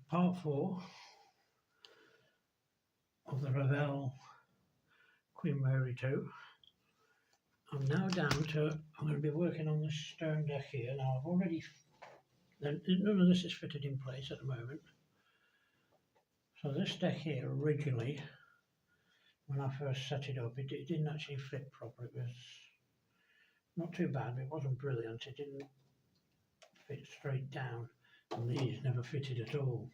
part 4 of the Revell Queen Mary 2. I'm now down to, I'm going to be working on the stern deck here. Now I've already, none of this is fitted in place at the moment. So this deck here originally, when I first set it up, it didn't actually fit proper. It was not too bad, but it wasn't brilliant. It didn't fit straight down, and these never fitted at all.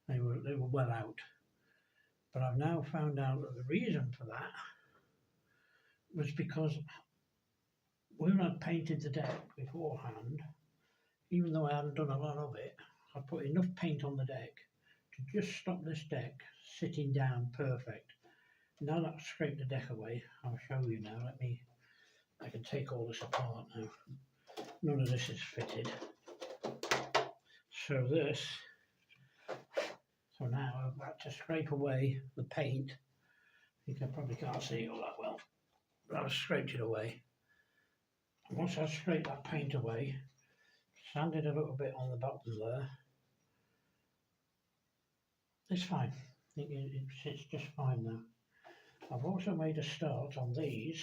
They were well out. But I've now found out that the reason for that was because when I painted the deck beforehand, even though I hadn't done a lot of it, I put enough paint on the deck to just stop this deck sitting down perfect. Now that I've scraped the deck away, I'll show you now. I can take all this apart now. None of this is fitted. So now I've got to scrape away the paint. You probably can't see it all that well, but I've scraped it away. And once I've scraped that paint away, sanded a little bit on the bottom there, it's fine. It sits just fine now. I've also made a start on these.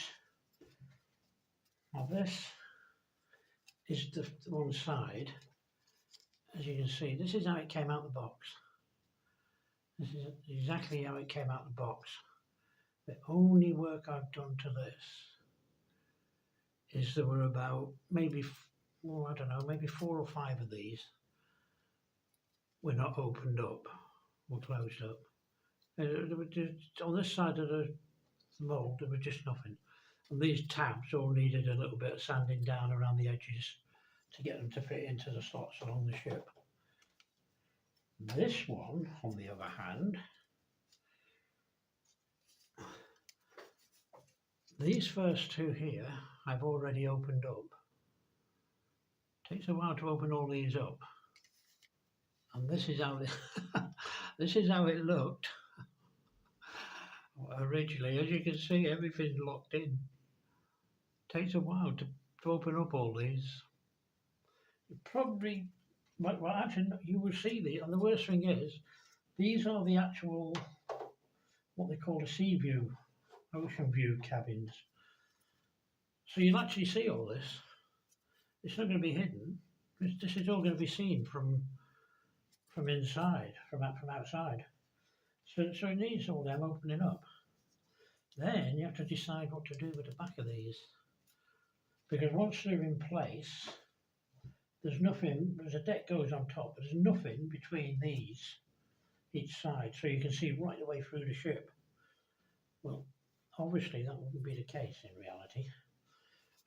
Now this is the one side. As you can see, this is how it came out the box. This is exactly how it came out the box. The only work I've done to this is there were about maybe, well, I don't know, maybe 4 or 5 of these were not opened up, were closed up. On this side of the mould there was just nothing. And these tabs all needed a little bit of sanding down around the edges to get them to fit into the slots along the ship. This one, on the other hand, these first two here I've already opened up. Takes a while to open all these up, and this is how this is how it looked originally. As you can see, everything's locked in. Takes a while to open up all these. Probably, well, actually, you will see these, and the worst thing is, these are the actual, what they call a sea view, ocean view cabins. So you'll actually see all this. It's not going to be hidden. This is all going to be seen from inside, from outside. So it needs all them opening up. Then you have to decide what to do with the back of these, because once they're in place, there's nothing, as a deck goes on top, there's nothing between these, each side, so you can see right the way through the ship. Well, obviously that wouldn't be the case in reality.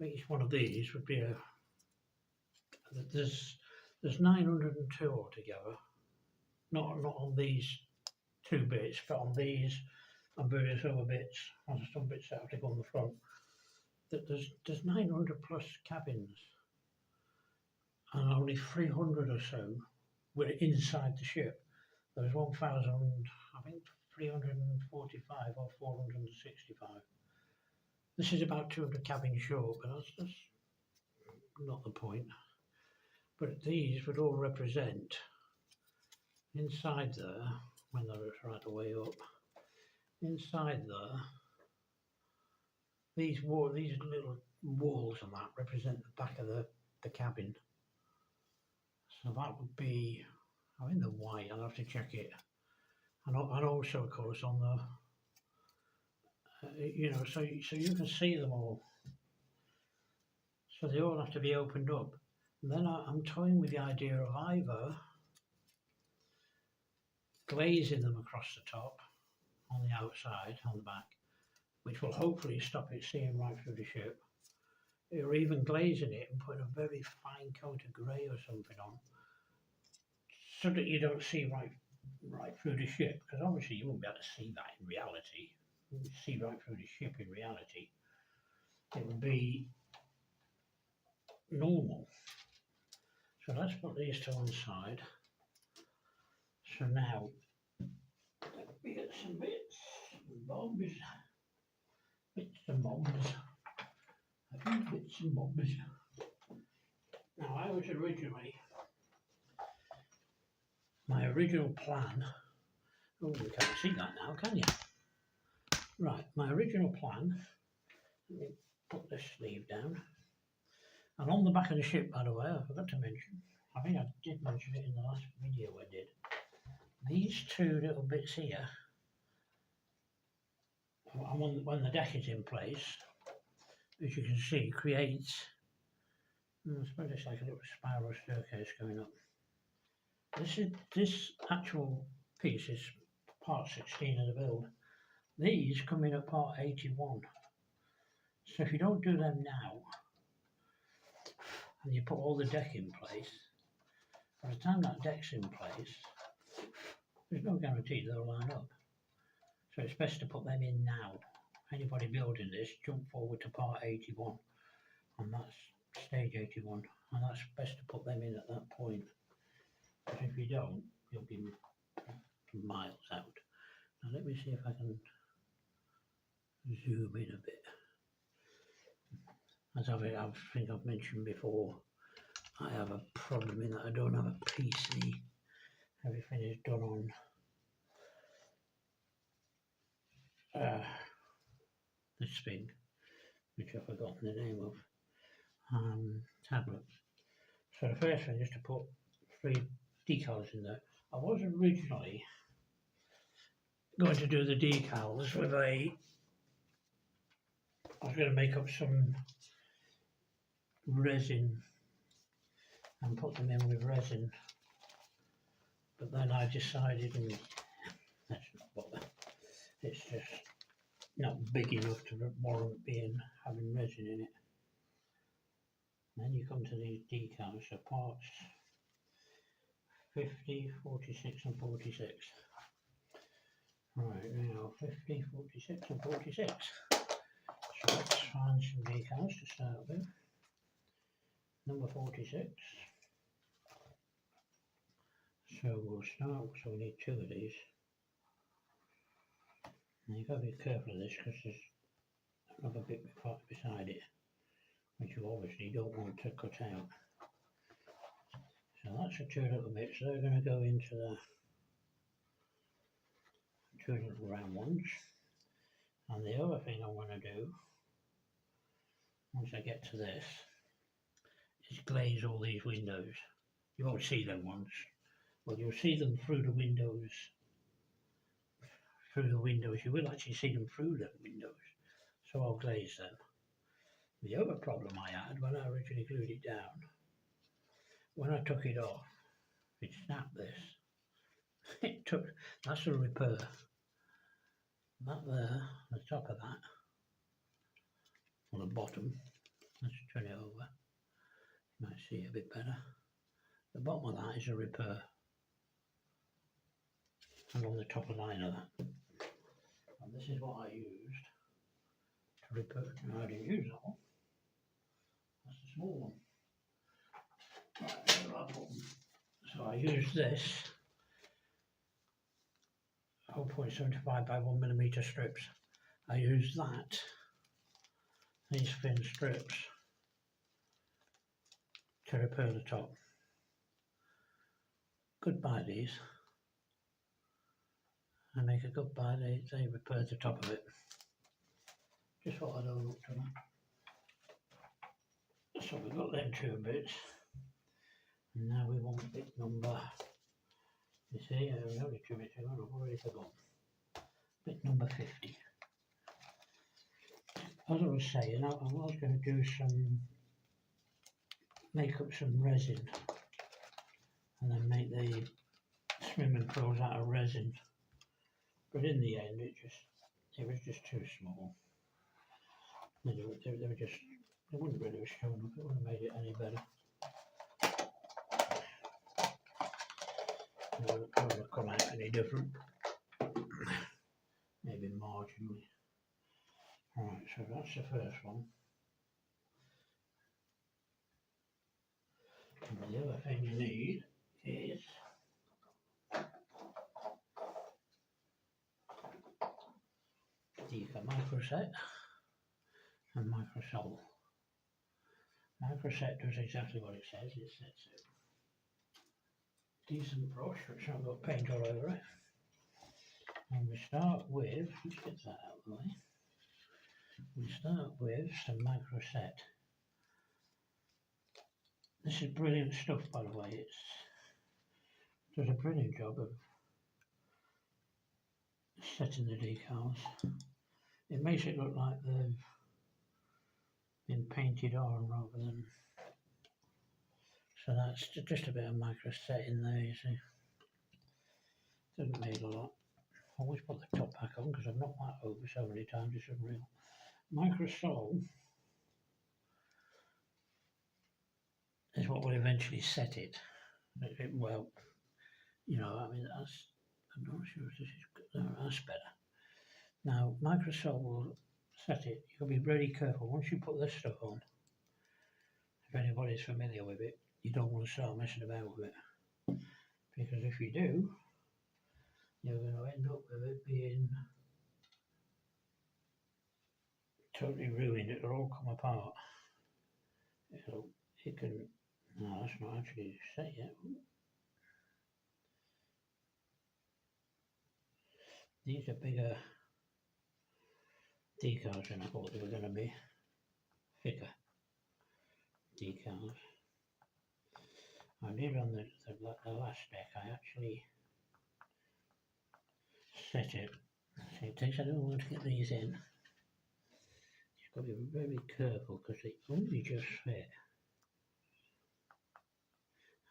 Each one of these would be there's 902 altogether, not on these 2 bits, but on these and various other bits, and some bits that have to go on the front. There's 900 plus cabins, and only 300 or so were inside the ship. There was 1,000, I think 345 or 465. This is about 200 cabins short, but that's not the point. But these would all represent, inside there, when they're right the way up, inside there, these little walls and that represent the back of the cabin. So that would be, I'm in the white, I'll have to check it. And also, of course, on the, you know, so you can see them all. So they all have to be opened up. And then I'm toying with the idea of either glazing them across the top, on the outside, on the back, which will hopefully stop it seeing right through the ship, or even glazing it and putting a very fine coat of grey or something on, so that you don't see right through the ship, because obviously you won't be able to see that in reality. You won't see right through the ship in reality. It would be normal. So let's put these to one side. So now, let me get some bits and bobs. Bits and bobs. I think bits and bobs. Now I was originally my original plan, oh, you can't see that now, can you? Right, my original plan, let me put this sleeve down. And on the back of the ship, by the way, I forgot to mention, I think I did mention it in the last video I did, these two little bits here, when the deck is in place, as you can see, creates, I suppose it's like a little spiral staircase going up. This actual piece is part 16 of the build. These come in at part 81. So if you don't do them now, and you put all the deck in place, by the time that deck's in place, there's no guarantee they'll line up. So it's best to put them in now. Anybody building this, jump forward to part 81, and that's stage 81, and that's best to put them in at that point. Because if you don't, you'll be miles out. Now let me see if I can zoom in a bit. As I think I've mentioned before, I have a problem in that I don't have a PC. Everything is done on this thing, which I've forgotten the name of, tablet. So the first thing is to put 3 decals in there. I was originally going to do the decals with I was going to make up some resin and put them in with resin, but then I decided, and that's not bother, it's just not big enough to warrant having resin in it. And then you come to these decals, so parts 50, 46 and 46. Right, now 50, 46 and 46. So let's find some decals to start with. Number 46. So we'll start, so we need 2 of these. And you've got to be careful of this because there's another bit beside it, which you obviously don't want to cut out. So that's the 2 little bits, they're going to go into the 2 little round ones. And the other thing I want to do, once I get to this, is glaze all these windows. You won't see them once. Well, you'll see them through the windows. You will actually see them through the windows. So I'll glaze them. The other problem I had when I originally glued it down, when I took it off, it snapped this. That's a repair. That there, the top of that, on the bottom, let's turn it over, you might see it a bit better. The bottom of that is a repair, and on the top of line of that. And this is what I used to repair. No, I didn't use that one. That's the small one. Right, where I put them. So I used this 0.75 by 1mm strips. I used these thin strips, to repair the top. Goodbye these. I make a goodbye, they repair the top of it. Just what I don't look to them. So we've got them 2 bits. And now we want bit number, you see, we only 2 bits, I've already forgotten. Bit number 50. As I was saying, I was going to do make up some resin and then make the swimming pools out of resin. But in the end, it was just too small. They wouldn't really have shown up, it wouldn't have made it any better. It wouldn't have come out any different. Maybe marginally. Right, so that's the first one. And the other thing you need is the microset and microsol. Microset does exactly what it says, it sets it. decent brush which I've got paint all over it. And we start with, let's get that out of the way. We start with some micro set. This is brilliant stuff, by the way. It does a brilliant job of setting the decals. It makes it look like they've been painted on rather than. So that's just a bit of micro set in there, you see. Doesn't need a lot. I always put the top back on because I've knocked that over so many times, it's unreal. Microsol is what will eventually set it. Well, you know, I mean, I'm not sure if this is good. No, that's better. Now, Microsol will set it. You'll be very careful. Once you put this stuff on, if anybody's familiar with it, you don't want to start messing about with it. Because if you do, you're going to end up with it being totally ruined. It'll all come apart. It can. No, that's not actually set yet. These are bigger decals than I thought they were going to be. Thicker decals. I did on the last deck. I actually set it. So it takes a little while to get these in. You've got to be very careful because they only just fit.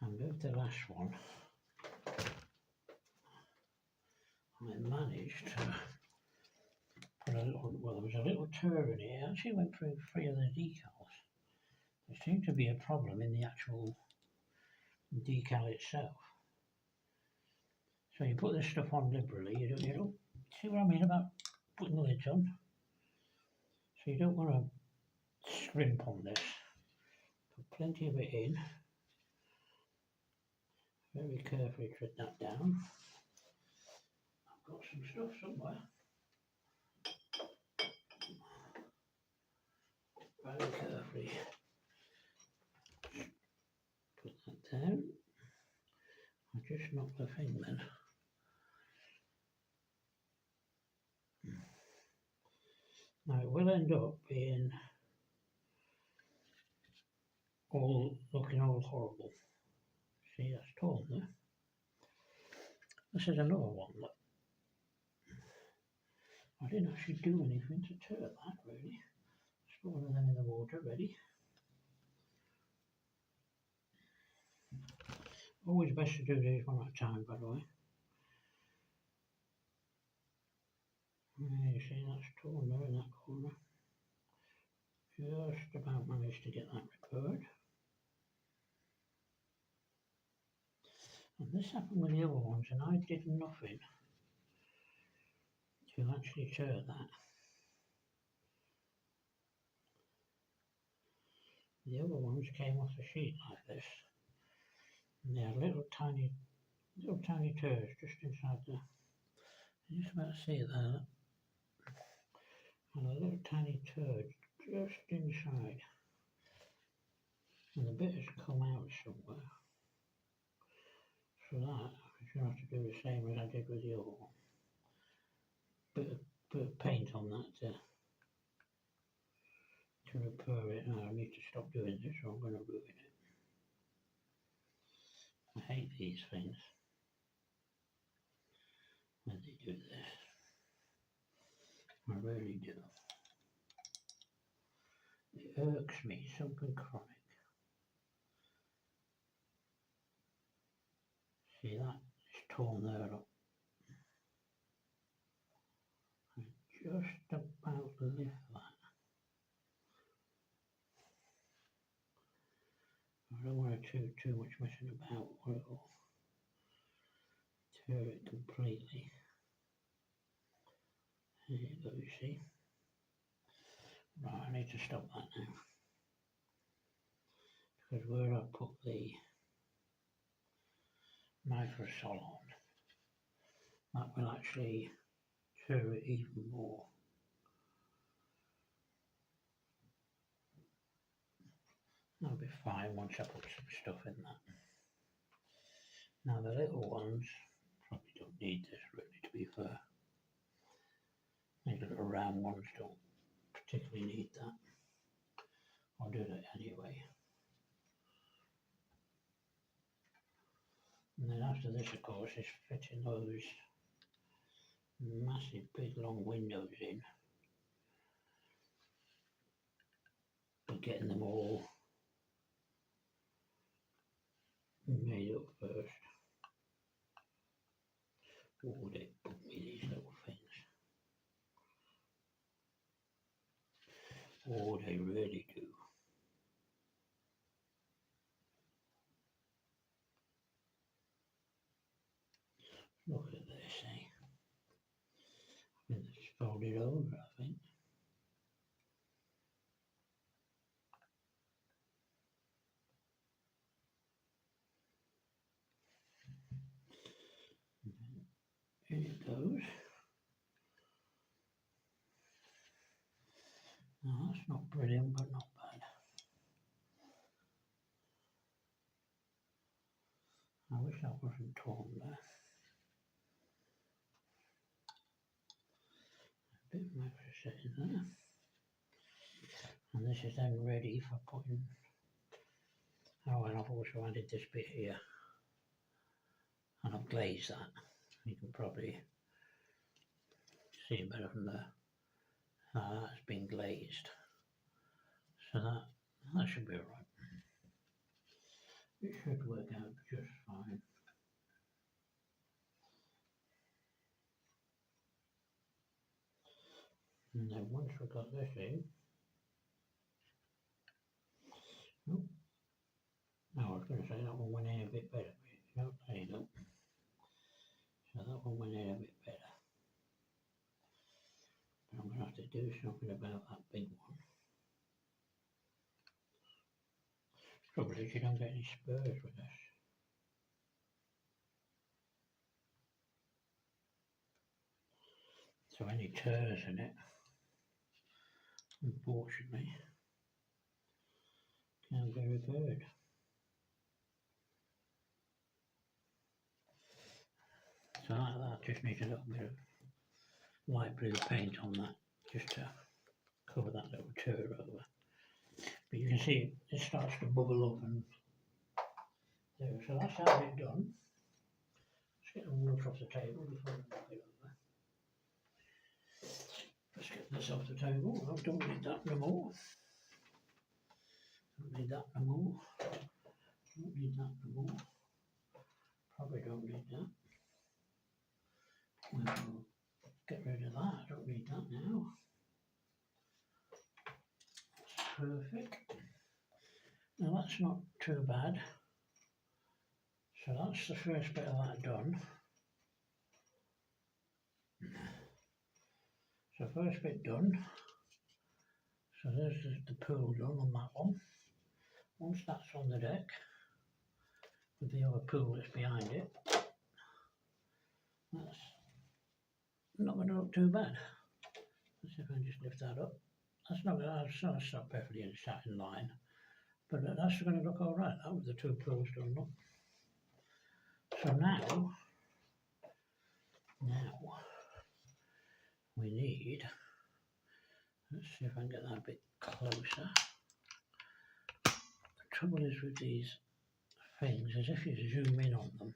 And with the last one, I managed to put a little, well, there was a little tear in it. It actually went through 3 of the decals. There seemed to be a problem in the actual decal itself. So you put this stuff on liberally. You don't see what I mean about putting the lids on. So you don't want to scrimp on this. Put plenty of it in. Very carefully tread that down. I've got some stuff somewhere. Very carefully put that down. I just knocked the thing then. Now it will end up being looking all horrible. See, that's torn there. This is another one that I didn't actually do anything to tear that really. Just put one of them in the water ready. Always best to do these one at a time, by the way. You see that's torn there in that corner. Just about managed to get that repaired. And this happened with the other ones and I did nothing to actually tear that. The other ones came off the sheet like this. And they had little tiny tears just inside there. You just about see it there. And a little tiny turd just inside. And the bit has come out somewhere. So that, I'm going to have to do the same as I did with the other one. Bit of paint on that to repair it. Now I need to stop doing this or I'm going to ruin it. I hate these things when they do this. I really do. It irks me, something chronic. See that? It's torn there up. I just about lift that. I don't want to do too much messing about or it'll tear it completely. There you go, you see. Right, I need to stop that now. Because where I put the microsol on, that will actually tear it even more. That'll be fine once I put some stuff in that. Now the little ones probably don't need this really, to be fair. These little round ones don't particularly need that. I'll do that anyway. And then after this, of course, is fitting those massive big long windows in, but getting them all made up first. Oh, they put me these little things. Oh, they really do. Look at this, eh? I think it's folded over, I think. Here it goes. No, that's not brilliant, but not bad. I wish that wasn't torn there. A bit of extra setting there. And this is then ready for putting. Oh, and I've also added this bit here. And I've glazed that. You can probably see it better from there. That's been glazed. So that should be alright. It should work out just fine. And then once we've got this in, oh, no, I was going to say that one went in a bit better. No, there you go. So that one went in a bit better. But I'm going to have to do something about that big one. Trouble is you don't get any spurs with this. So any tears in it, unfortunately, can't be repaired. So like that, just needs a little bit of light blue paint on that, just to cover that little tear over. But you can see it starts to bubble up and there. So that's how it's done. Let's get the water off the table before we knock it over. Let's get this off the table. I don't need that no more. Don't need that no more. Don't need that no more. Probably don't need that. We'll get rid of that. I don't need that now. That's perfect. Now that's not too bad. So that's the first bit of that done. So first bit done. So there's the pool done on that one. Once that's on the deck, with the other pool that's behind it, that's not going to look too bad. Let's see if I can just lift that up. That's not perfectly in satin line, but that's going to look all right. That was the two pools done. Look. So now we need. Let's see if I can get that a bit closer. The trouble is with these things is if you zoom in on them,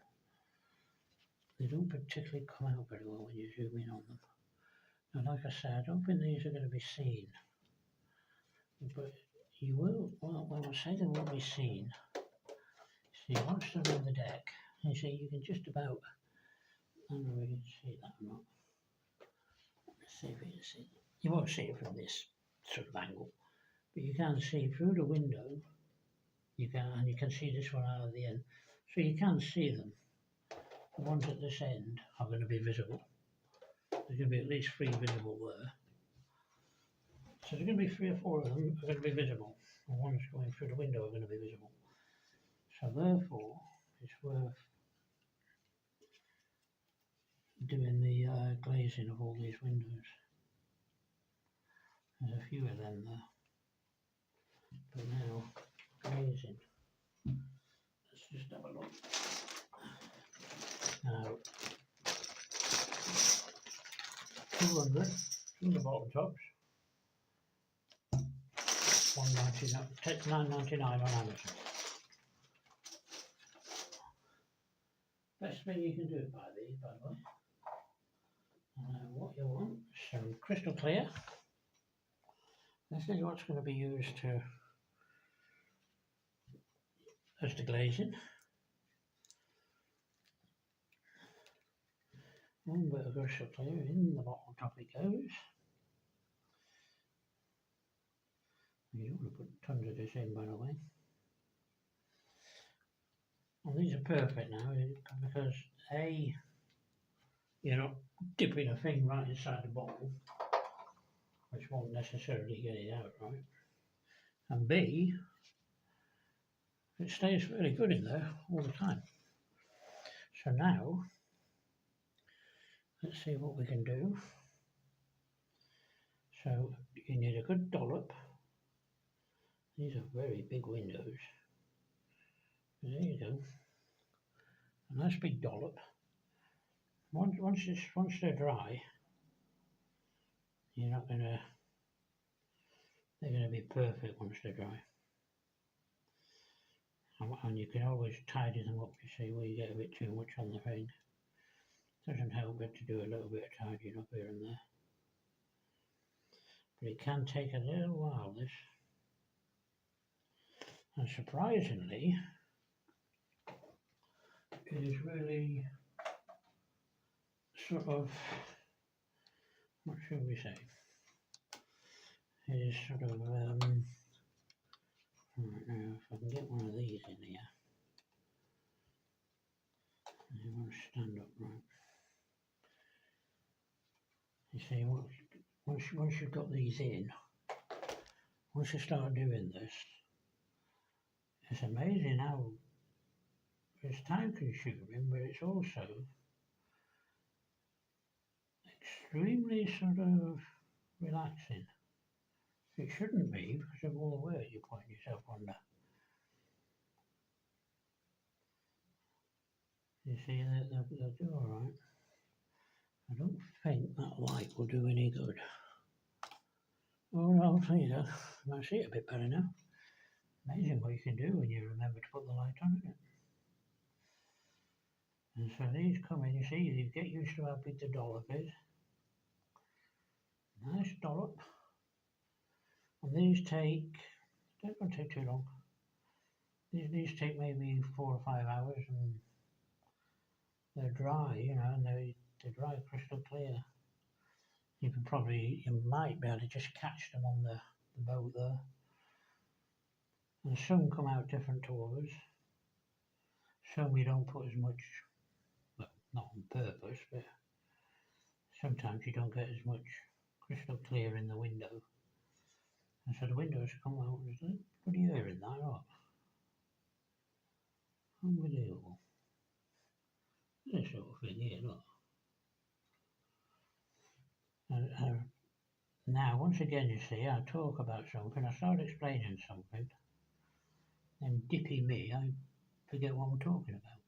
they don't particularly come out very well when you zoom in on them. Now, like I said, I don't think these are going to be seen, but you will. Well, when I say they won't be seen, see, once they're on the deck, you see, you can just about. I don't know if you can see that or not. Let's see if you can see it. You won't see it from this sort of angle, but you can see through the window. You can, and you can see this one out of the end, so you can see them. The ones at this end are going to be visible. There's going to be at least 3 visible there. So there's going to be 3 or 4 of them are going to be visible. The ones going through the window are going to be visible. So therefore, it's worth doing the glazing of all these windows. There's a few of them there. But now, glazing. Let's just have a look. 200 from the bottom tops. 199, take 9.99 on Amazon. Best thing you can do by these, by the way. What you want, some crystal clear. This is what's going to be used to as the glazing. One bit of crystal clear in the bottom top it goes. You don't want to put tons of this in, by the way. And these are perfect now because A, you're not dipping a thing right inside the bottle, which won't necessarily get it out right. And B, it stays really good in there all the time. So now, let's see what we can do. So you need a good dollop. These are very big windows. There you go. A nice big dollop. Once they're dry, they're gonna be perfect once they're dry. And you can always tidy them up, you see, where you get a bit too much on the thing. Doesn't help it to do a little bit of tidying up here and there. But it can take a little while, this. And surprisingly, it is really sort of, what should we say? It is sort of, right now, if I can get one of these in here. I want to stand up right. You see, once you've got these in, once you start doing this, it's amazing how it's time consuming, but it's also extremely sort of relaxing. It shouldn't be because of all the work you put yourself under. You see, they'll do alright. I don't think that light will do any good. Oh no, there you go. I might see it a bit better now. Amazing what you can do when you remember to put the light on, isn't it? And so these come in, you see, you get used to how big the dollop is. Nice dollop. And these they don't take too long. These take maybe 4 or 5 hours and they're dry, you know, and they're dry crystal clear. You might be able to just catch them on the boat there. And some come out different to others. Some you don't put as much, well, not on purpose, but sometimes you don't get as much crystal clear in the window. And so the windows come out, is it pretty air in that, or? Unbelievable. This sort of thing here, look. Now, once again, you see, I talk about something, I start explaining something, then dippy me, I forget what I'm talking about.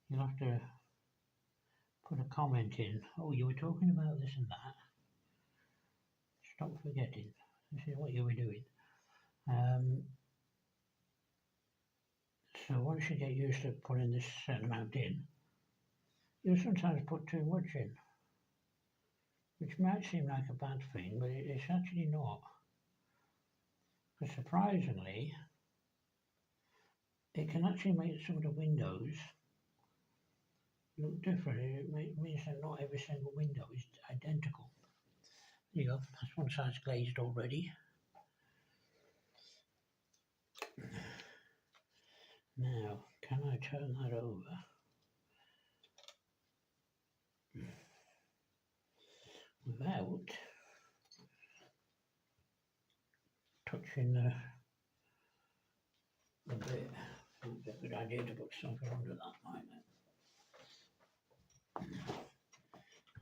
You'll have to put a comment in, oh, you were talking about this and that. Stop forgetting. This is what you were doing. So once you get used to putting this certain amount in, you'll sometimes put too much in, which might seem like a bad thing, but it's actually not. Because surprisingly, it can actually make some of the windows look different. It means that not every single window is identical. There you go, that's one side's glazed already. Now, can I turn that over? Without touching the bit. It's a good idea to put something under that like that.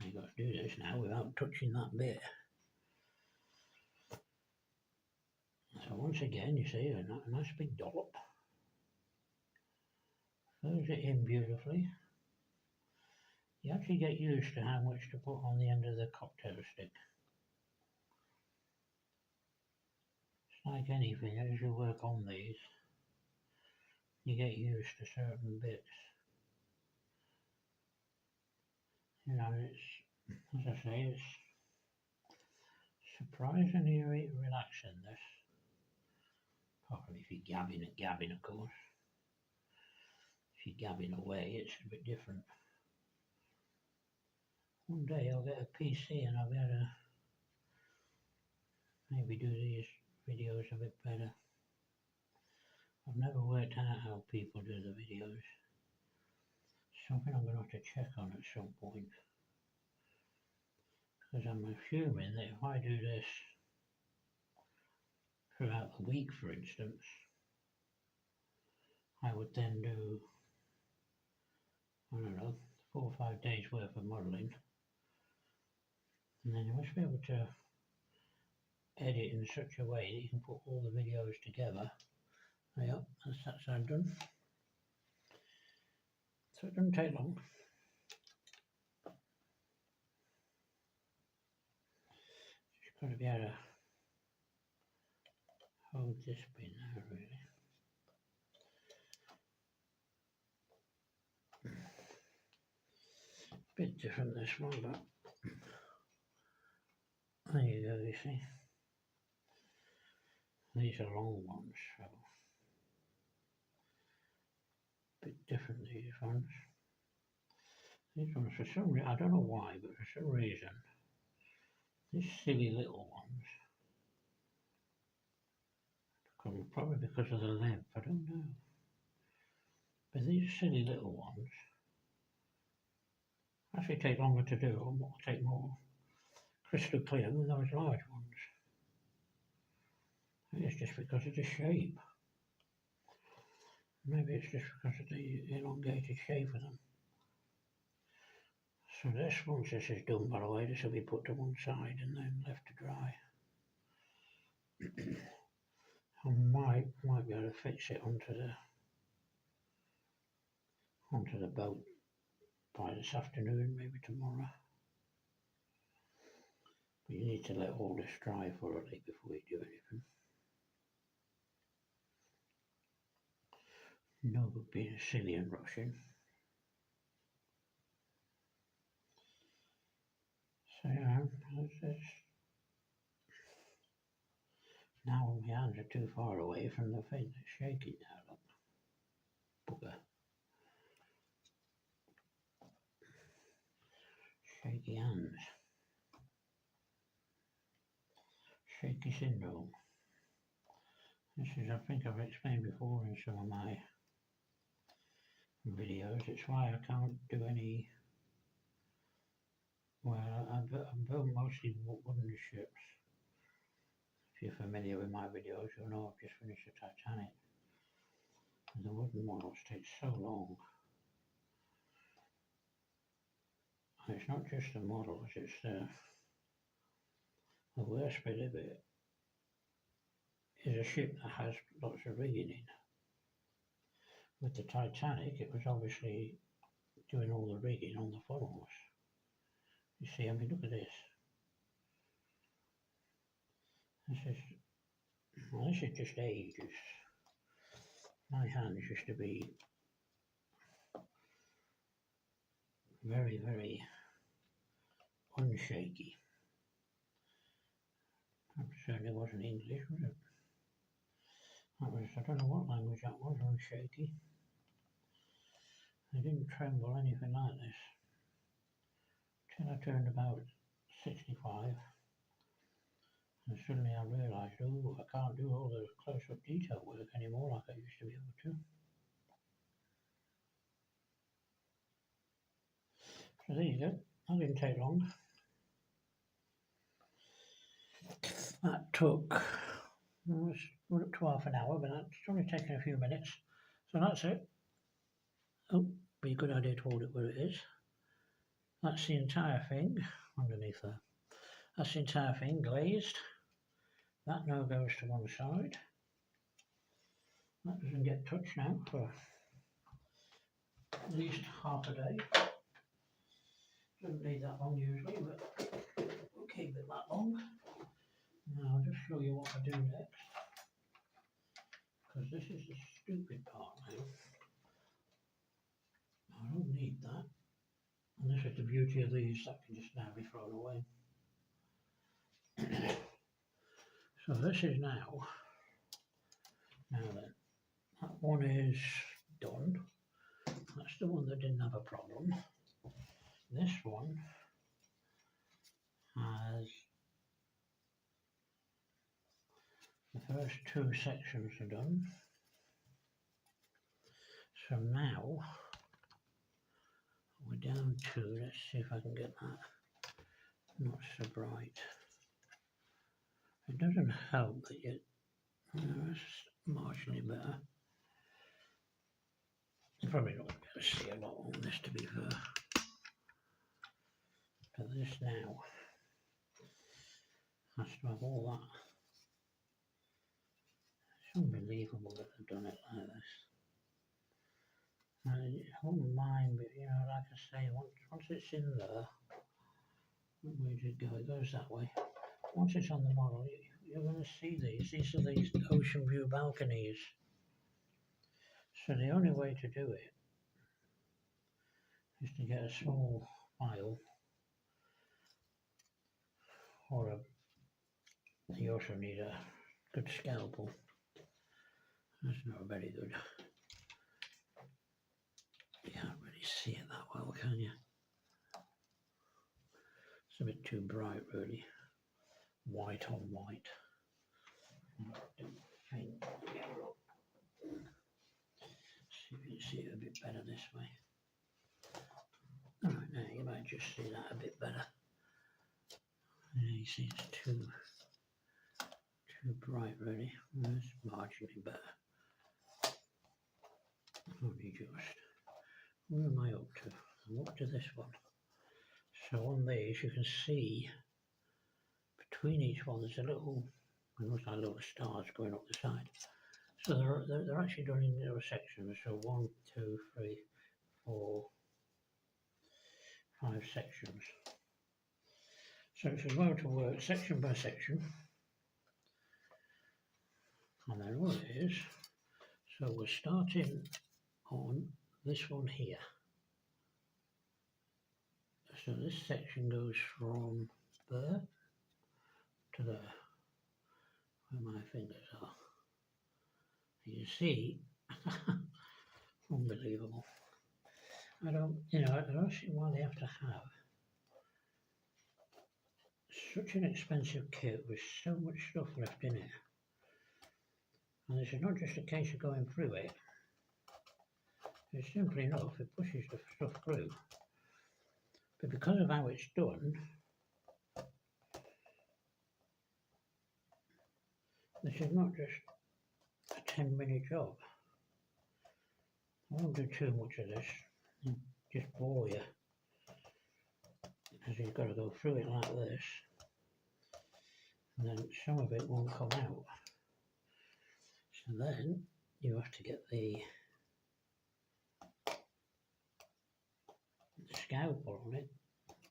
You've got to do this now without touching that bit. So once again, you see a nice big dollop. Fills it in beautifully. You actually get used to how much to put on the end of the cocktail stick. It's like anything, as you work on these, you get used to certain bits. You know, it's, as I say, it's surprisingly relaxing, this. Apart from if you're gabbing, of course. If you're gabbing away, it's a bit different. One day I'll get a PC and I'll be able to maybe do these videos a bit better. I've never worked out how people do the videos. Something I'm going to have to check on at some point. Because I'm assuming that if I do this throughout the week, for instance, I would then do, I don't know, 4 or 5 days worth of modelling. And then you must be able to edit in such a way that you can put all the videos together. Yep, that's that side done. So it doesn't take long. Just got to be able to hold this pin now, really. Bit different this one, but there you go, you see. These are long ones, so a bit different, these ones. These ones, for some reason, I don't know why, but for some reason, these silly little ones, probably because of the length, I don't know. But these silly little ones actually take longer to do, or take more crystal clear than those large ones. And it's just because of the shape. Maybe it's just because of the elongated shape of them. So this, once this is done, by the way, this will be put to one side and then left to dry. I might be able to fix it onto the boat by this afternoon, maybe tomorrow. But you need to let all this dry thoroughly before you do anything. No good being silly and rushing. So yeah, now my hands are too far away from the thing that's shaking now, look. Bugger. Shaky hands. Shaky syndrome. This is, I think I've explained before in some of my videos, it's why I can't do any, well, I build mostly wooden ships. If you're familiar with my videos, you'll know I've just finished the Titanic. And the wooden models take so long. And it's not just the models, it's the worst bit of it is a ship that has lots of rigging in. With the Titanic, it was obviously doing all the rigging on the funnels. You see, I mean, look at this. This is just ages. My hands used to be very, very unshaky. That certainly wasn't English, was it? That was, I don't know what language that was, unshaky. I didn't tremble anything like this till I turned about 65. And suddenly I realised, oh, I can't do all the close-up detail work anymore like I used to be able to. So there you go, that didn't take long. That took, we're up to half an hour, but that's only taken a few minutes. So that's it. Oh, be a good idea to hold it where it is. That's the entire thing underneath there. That's the entire thing glazed. That now goes to one side. That doesn't get touched now for at least half a day. Doesn't need that long usually, but we'll keep it that long. Now I'll just show you what I do next, because this is the stupid part now. I don't need that, and this is the beauty of these, that can just now be thrown away. So this is now then, that one is done. That's the one that didn't have a problem. This one has the first two sections are done. So now we're down to, let's see if I can get that not so bright. It doesn't help that yet. That's marginally better. You're probably not going to see a lot on this, to be fair. But this now has to have all that. It's unbelievable that they've done it like this. And I wouldn't mind, but you know, like I say, once it's in there, where did it go? It goes that way. Once it's on the model, you're going to see these. These are these ocean view balconies. So the only way to do it is to get a small file, or you also need a good scalpel. That's not very good. You can't really see it that well, can you? It's a bit too bright, really. White on white. See if you can see it a bit better this way. Alright, now you might just see that a bit better. Yeah, you see it's too bright, really. That's marginally better. Only just. Where am I up to? I'm up to this one. So on these you can see between each one there's a little, it looks like little stars going up the side. So they're actually done in little sections. So 1, 2, 3, 4, 5 sections. So it's going to work section by section. And then what it is, so we're starting on this one here. So this section goes from there to there, where my fingers are. You see, unbelievable. I don't see why they have to have such an expensive kit with so much stuff left in it. And this is not just a case of going through it. It's simply enough, it pushes the stuff through. But because of how it's done, this is not just a 10-minute job. I won't do too much of this, just bore you, because you've got to go through it like this, and then some of it won't come out. So then you have to get the scalpel on it,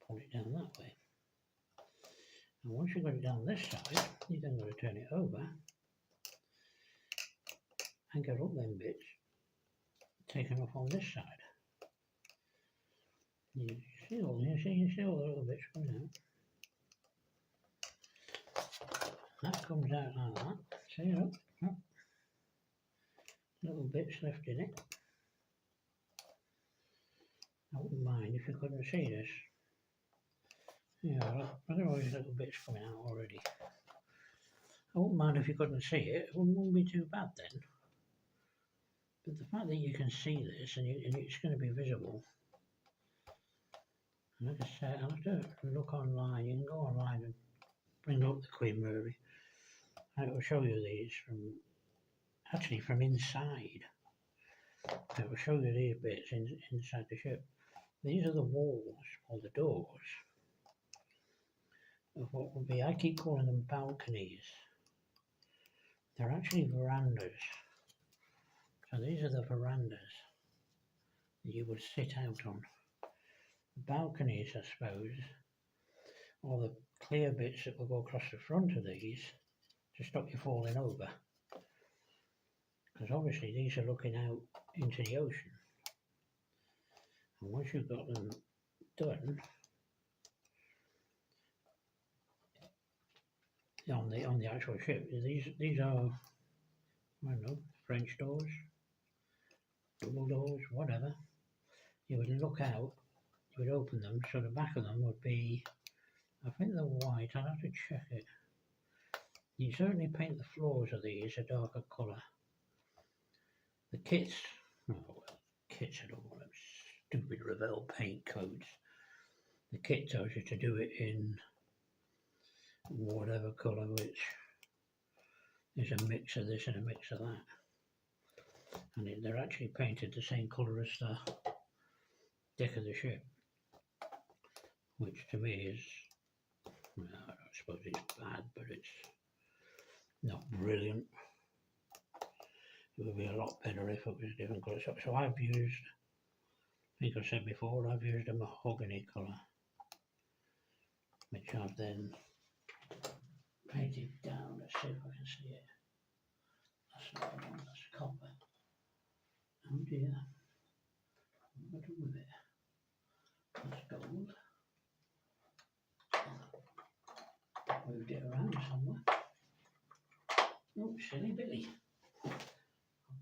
pull it down that way. And once you've got it down this side, you then got to turn it over and get up them bits taken off on this side. You see all the little bits coming out. That comes out like that. See, look, little bits left in it. I wouldn't mind if you couldn't see this. Yeah, look, there are always little bits coming out already. I wouldn't mind if you couldn't see it. It wouldn't be too bad then. But the fact that you can see this and it's going to be visible. And like I said, I'll have to look online. You can go online and bring up the Queen Mary. And it will show you these from inside. It will show you these bits inside the ship. These are the walls or the doors of what would be, I keep calling them balconies. They're actually verandas. So these are the verandas that you would sit out on. balconies, I suppose, or the clear bits that will go across the front of these to stop you falling over. Because obviously these are looking out into the ocean. And once you've got them done on the actual ship, these are, I don't know, French doors, double doors, whatever. You would look out, you would open them, so the back of them would be, I think they're white, I'll have to check it. You certainly paint the floors of these a darker colour. The kits, oh well, kits are all them stupid Revell paint codes. The kit tells you to do it in whatever colour, which is a mix of this and a mix of that. And they're actually painted the same colour as the deck of the ship, which to me is, well, I suppose it's bad, but it's not brilliant. It would be a lot better if it was a different colour. So I've used, I think I said before, I've used a mahogany colour, which I've then painted down. Let's see if I can see it. That's not the one, that's copper. Oh dear. What do I do with it? That's gold. Moved it around somewhere. Oh, silly Billy. I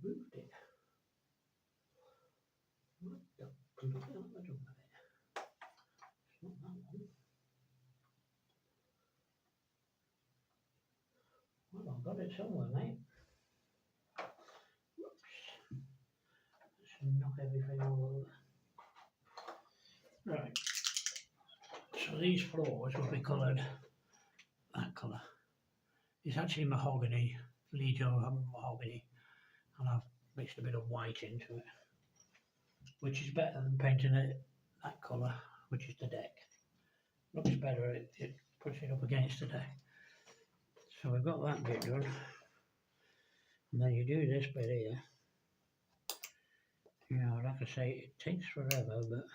moved it. What the bloody hell am I doing with it? It's not that one. Well, I've got it somewhere, mate. Whoops. Let's knock everything all over. Right. So these floors will be coloured that colour. It's actually mahogany, Lido mahogany, and I've mixed a bit of white into it, which is better than painting it that colour, which is the deck. Looks better, it puts it up against the deck. So we've got that bit done, and then you do this bit here. You know, like I say, it takes forever, but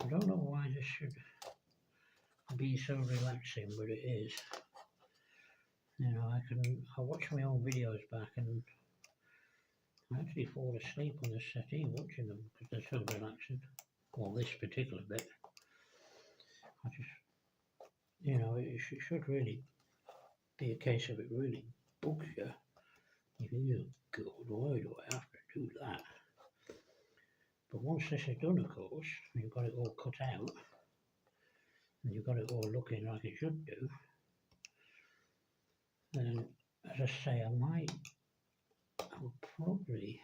I don't know why this should be so relaxing, but it is. You know, I watch my own videos back and I actually fall asleep on the settee watching them because they're so relaxing. Well, this particular bit, I just, you know, it should really be a case of it really bugs you. You think, oh God, why do I have to do that? But once this is done, of course, you've got it all cut out, and you've got it all looking like it should do, then, as I say, I will probably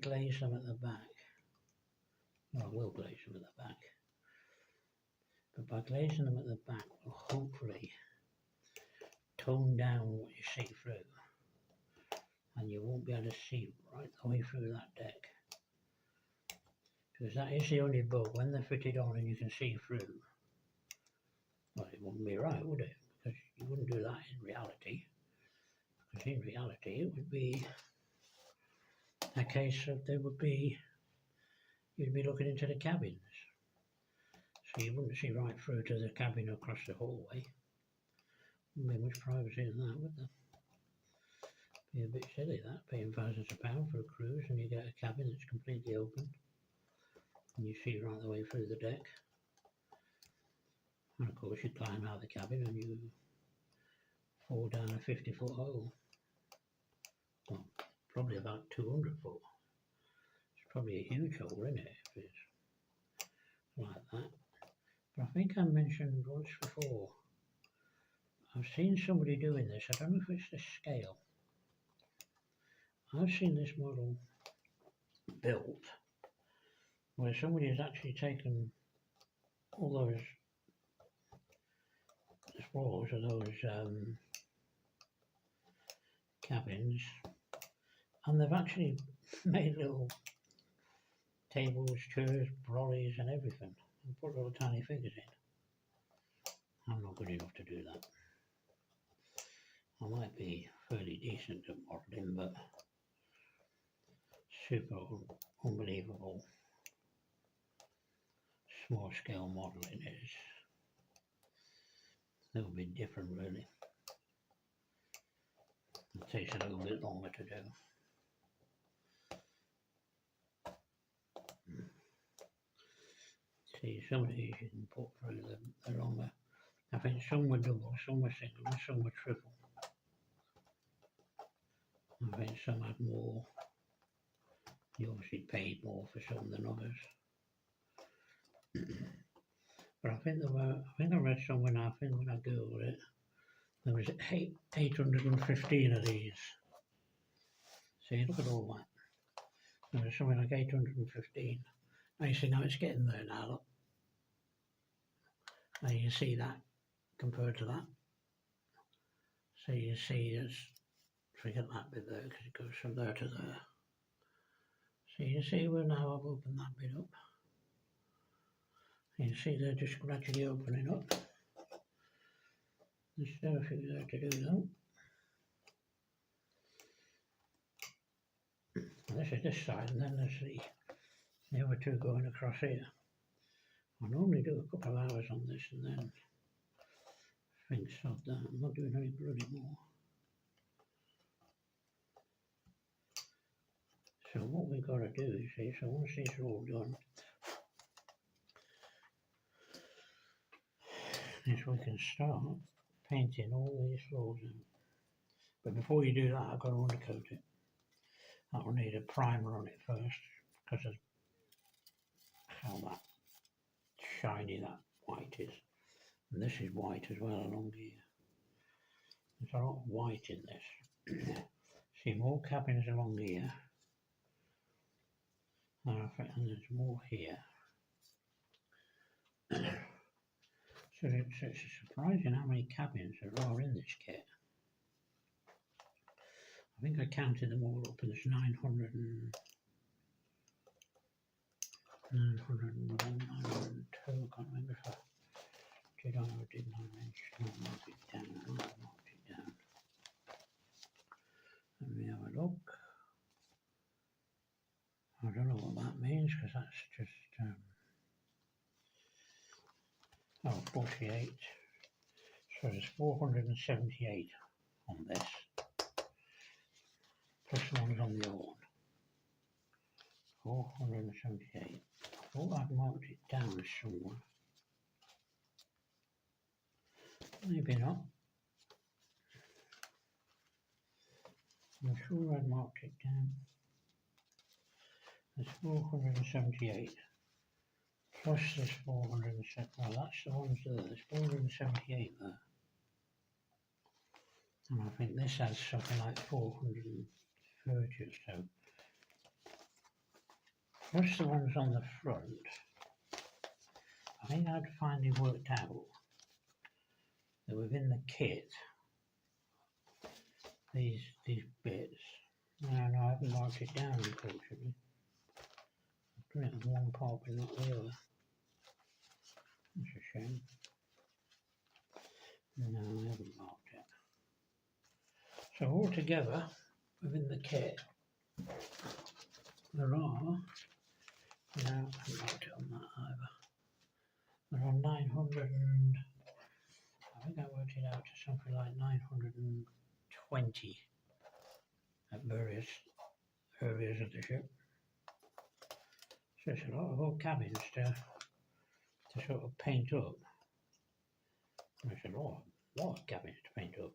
glaze them at the back. Well, I will glaze them at the back. But by glazing them at the back, will hopefully tone down what you see through. And you won't be able to see right the way through that deck. Because that is the only bug, when they're fitted on and you can see through. Well, it wouldn't be right, would it? Because you wouldn't do that in reality. Because in reality it would be a case of you'd be looking into the cabins. So you wouldn't see right through to the cabin across the hallway. Wouldn't be much privacy in that, would there? Be a bit silly that, paying thousands of pounds for a cruise and you get a cabin that's completely open and you see right the way through the deck. And of course you climb out of the cabin and you fall down a 50-foot hole. Well, probably about 200 foot. It's probably a huge hole, isn't it, if it's like that. But I think I mentioned once before, I've seen somebody doing this. I don't know if it's the scale. I've seen this model built where somebody has actually taken all those floors of those cabins, and they've actually made little tables, chairs, brollies and everything, and put little tiny figures in. I'm not good enough to do that. I might be fairly decent at modelling, but super unbelievable small scale modelling is a little bit different really. It takes a little bit longer to do. See, some of these you can put through the longer. I think some were double, some were single, and some were triple. I think some had more. You obviously paid more for some than others. But I think there were, I think I read somewhere now, I think when I googled it, there was 815 of these. See, look at all that. There was something like 815. Now you see, now it's getting there now, look. Now you see that compared to that. So you see, it's, forget that bit there because it goes from there to there. So you see where now I've opened that bit up. You see they're just gradually opening up. There's still a few there to do though. And this is this side, and then there's the other two going across here. I normally do a couple of hours on this and then think stop that. I'm not doing any bloody more. So what we've got to do, you see, so once these are all done, is we can start painting all these floors in. But before you do that, I've got to undercoat it. I will need a primer on it first because of how that shiny that white is. And this is white as well along here. There's a lot of white in this. See more cabins along here. And there's more here. So it's surprising how many cabins there are in this kit. I think I counted them all up and there's 901, 902, I can't remember if I did or didn't I mark it down, I marked it down. Let me have a look. I don't know what that means because that's just, 48. So there's 478 on this. Plus the ones on the other one. 478. I thought I'd marked it down somewhere. Maybe not. I'm sure I'd marked it down. There's 478. Plus there's 407. Well, that's the ones there. There's 478 there. And I think this has something like 430 or so. Plus the ones on the front. I think I'd finally worked out that within the kit, these bits. No, I haven't marked it down unfortunately. I've done it on one part but not the other. That's a shame. No, I haven't marked it. So altogether, within the kit, there are, no, I haven't marked it on that either. There are 900 and, I think I worked it out to something like 920 at various areas of the ship. So it's a lot of old cabins to sort of paint up. There's a lot of cabins to paint up.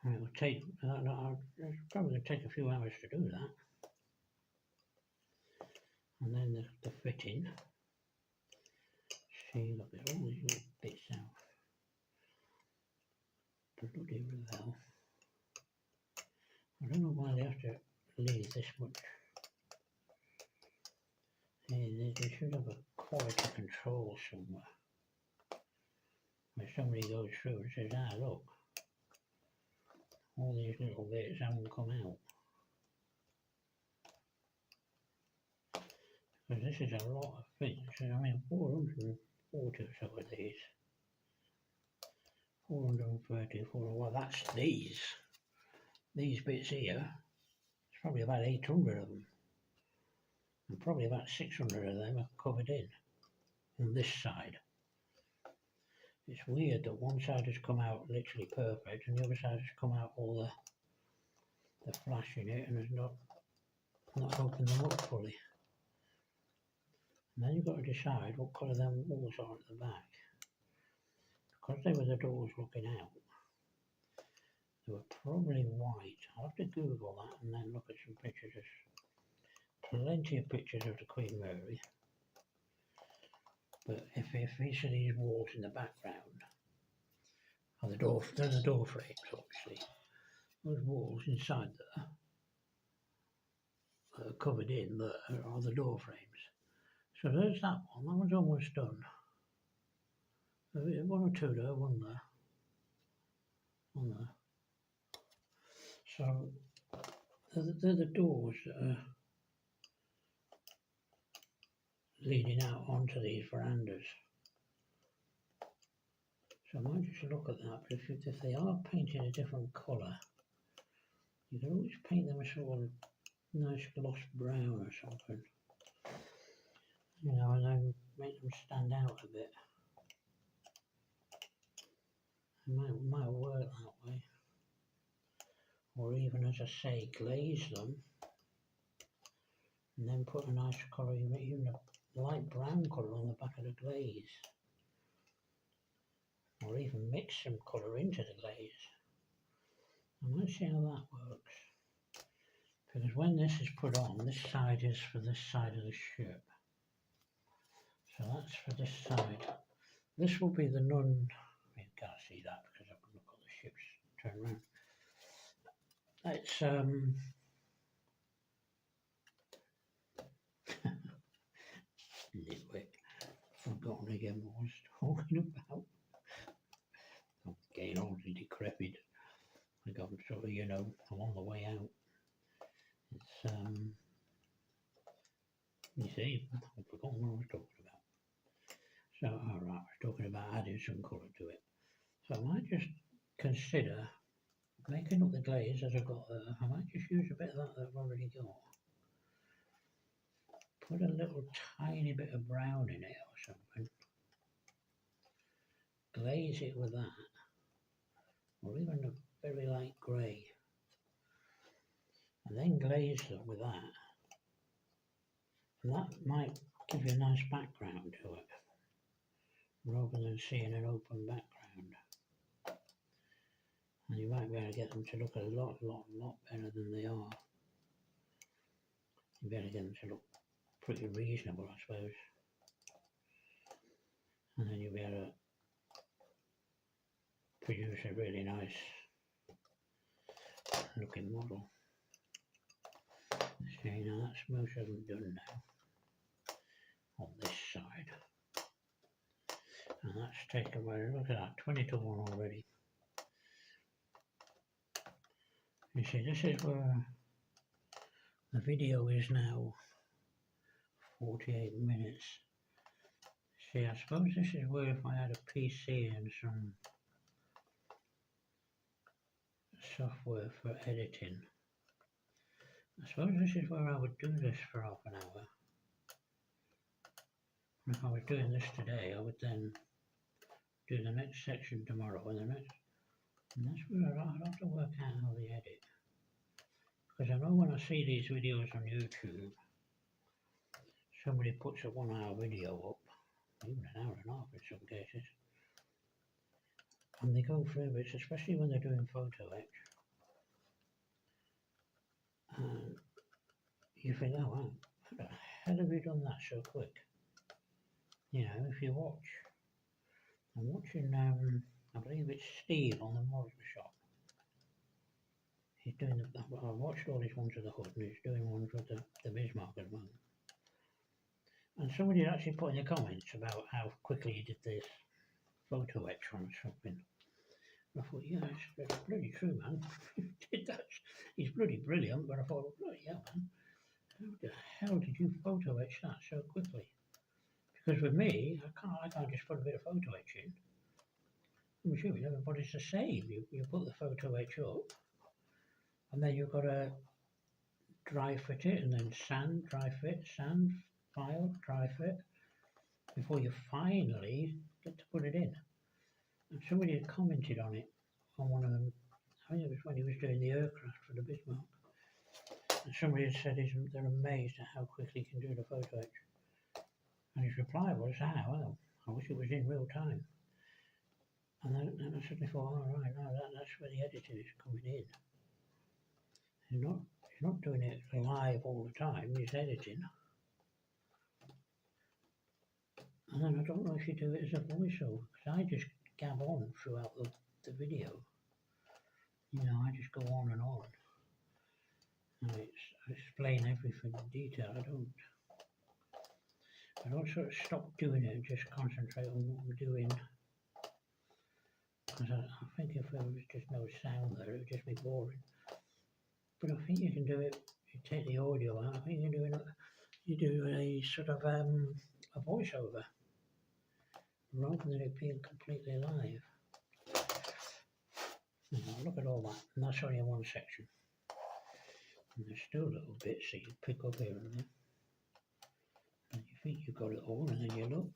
And it will take, it's probably going to take a few hours to do that. And then the fitting. See, look at all these little bits out. Bloody Revell. I don't know why they have to leave this much. They should have a quality control somewhere. Where somebody goes through and says, ah look, all these little bits haven't come out. Because this is a lot of things. I mean 440 or so of these. 430, well that's these bits here. It's probably about 800 of them. and probably about 600 of them are covered in on this side. It's weird that one side has come out literally perfect and the other side has come out all the flash in it and has not opened them up fully. And then you've got to decide what colour them walls are at the back. Because they were the doors looking out, they were probably white. I'll have to Google that and then look at some pictures. There's plenty of pictures of the Queen Mary. But if each of these walls in the background are the door, they're the door frames, obviously. Those walls inside there that are covered in there are the door frames. So there's that one. That one's almost done. One or two there, one there, one there. So they're the doors that are leading out onto these verandas. So I might just look at that, but if they are painted a different colour, you can always paint them a sort of nice gloss brown or something, you know, and then make them stand out a bit. It might work that way. Or even, as I say, glaze them and then put a nice colour, even a light brown colour on the back of the glaze. Or even mix some colour into the glaze. I might see how that works. Because when this is put on, this side is for this side of the ship. So that's for this side. This will be the nun. You can't see that because I've got the ships turned around. It's nitwit. Forgotten again what I was talking about. I'm getting old and decrepit. I got sort of, you know, I'm on the way out. It's you see, I've forgotten what I was talking about. So alright, I was talking about adding some colour to it. So I might just consider making up the glaze as I've got there. I might just use a bit of that I've already got. Put a little tiny bit of brown in it or something. Glaze it with that. Or even a very light grey. And then glaze it with that. And that might give you a nice background to it. Rather than seeing an open background. And you might be able to get them to look a lot better than they are. You better get them to look pretty reasonable, I suppose. And then you'll be able to produce a really nice looking model. See, now that's most of them done now. On this side. And that's taken away, look at that, 20 to 1 already. You see, this is where the video is now 48 minutes. See, I suppose this is where if I had a PC and some software for editing, I suppose this is where I would do this for half an hour. If I was doing this today, I would then do the next section tomorrow and the next. And that's where I'd have to work out how they edit. Because I know when I see these videos on YouTube, somebody puts a 1 hour video up, even an hour and a half in some cases, and they go through bits, especially when they're doing photo etch. And you think, oh wow, how the hell have you done that so quick? You know, if you watch, I'm watching, I believe it's Steve on the Morris Shop. He's doing I watched all his ones with the hood and he's doing ones with the Bismarck at the moment. And somebody actually put in the comments about how quickly he did this photo etch on something. And I thought, yeah, it's bloody true, man. Did that? He's bloody brilliant, but I thought, bloody hell, man. How the hell did you photo etch that so quickly? Because with me, I can't just put a bit of photo etch in. I'm assuming everybody's the same. You put the photo etch up, and then you've got to dry fit it, and then sand, dry fit, sand, file, dry fit, before you finally get to put it in. And somebody had commented on it on one of them. I think it was when he was doing the aircraft for the Bismarck. And somebody had said they're amazed at how quickly he can do the photo etch. And his reply was, well, I wish it was in real time. And then I suddenly thought, oh, right, no, that's where the editing is coming in. He's not doing it live all the time, he's editing. And then I don't know if you do it as a voiceover, because I just gab on throughout the video. You know, I just go on and on. And I explain everything in detail. I don't sort of stop doing it and just concentrate on what I'm doing. Because I think if there was just no sound there, it would just be boring. But I think you can do it, you take the audio out, I think you do a sort of a voiceover, rather than it being completely live. Now, look at all that, and that's only in one section. And there's still little bits that you pick up here and there. And you think you've got it all, and then you look,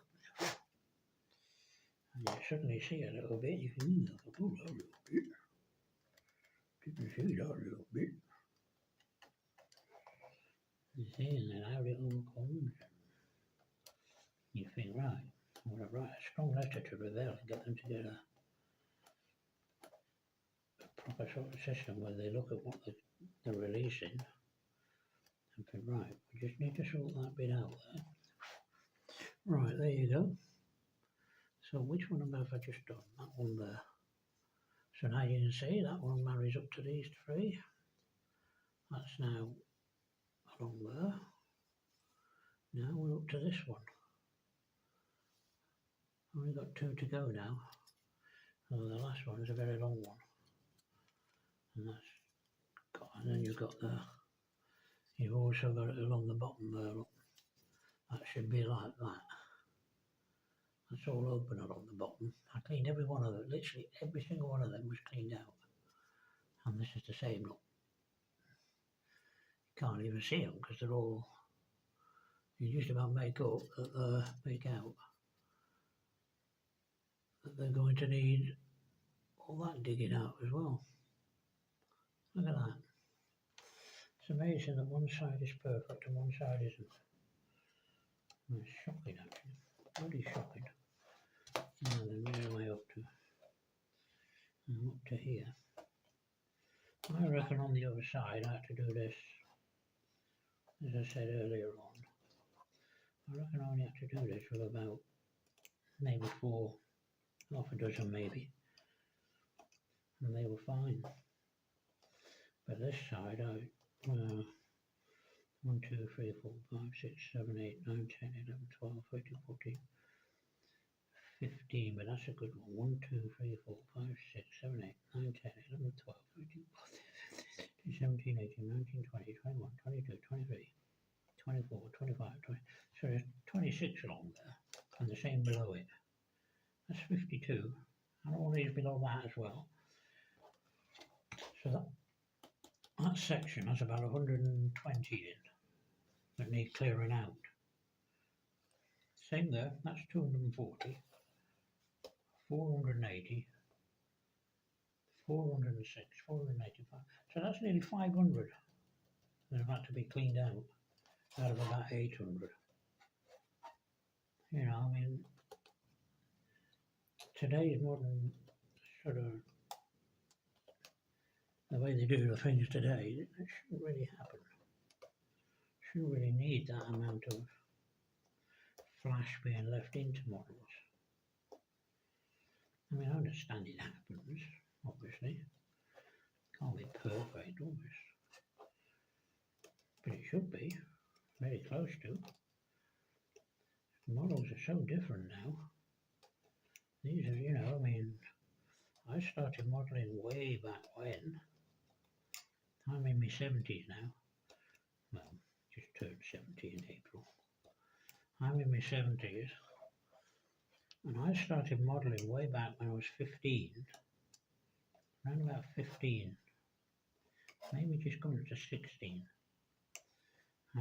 and you suddenly see a little bit, you think, oh, that little bit. Didn't see that little bit. You see, and then out it all comes. You think, right, I want to write a strong letter to Revell and get them to get a proper sort of system where they look at what they're releasing and think, right, we just need to sort that bit out there. Right, there you go. So which one have I just done? That one there. So now you can see that one marries up to these three. That's now along there. Now we're up to this one. Only got two to go now. So the last one is a very long one. And then you've got you've also got it along the bottom there, look. That should be like that. That's all open along the bottom. I cleaned every one of them, literally every single one of them was cleaned out. And this is the same look. You can't even see them because they're all, you just about make out that they're going to need all that digging out as well. Look at that. It's amazing that one side is perfect and one side isn't. It's shocking actually, really shocking. Now then, where am I up to? I'm up to here. I reckon on the other side I have to do this, as I said earlier on. I reckon I only have to do this with about maybe half a dozen maybe. And they were fine. But this side, 1, 2, 3, 4, 5, 6, 7, 8, 9, 10, 11, 12, 13, 14, 15, but that's a good one. 1, 2, 3, 4, 5, 6, 7, 8, 9, 10, 11, 12, 13, 17, 18, 19, 20, 21, 22, 23, 24, 25, 20. So there's 26 along there, and the same below it. That's 52. And all these below that as well. So that section has about 120 in that need clearing out. Same there, that's 240, 480, 406, 485. So that's nearly 500 that have had to be cleaned out of about 800. You know, I mean, today's modern sort of, the way they do the things today, it shouldn't really happen. Shouldn't really need that amount of flash being left into models. I mean, I understand it happens, obviously. Can't be perfect, always. But it should be, very close to. Models are so different now. These are, you know, I mean, I started modelling way back when. I'm in my 70s now. Well, just turned 70 in April. I'm in my 70s. And I started modelling way back when I was 15. Around about 15. Maybe just going to 16.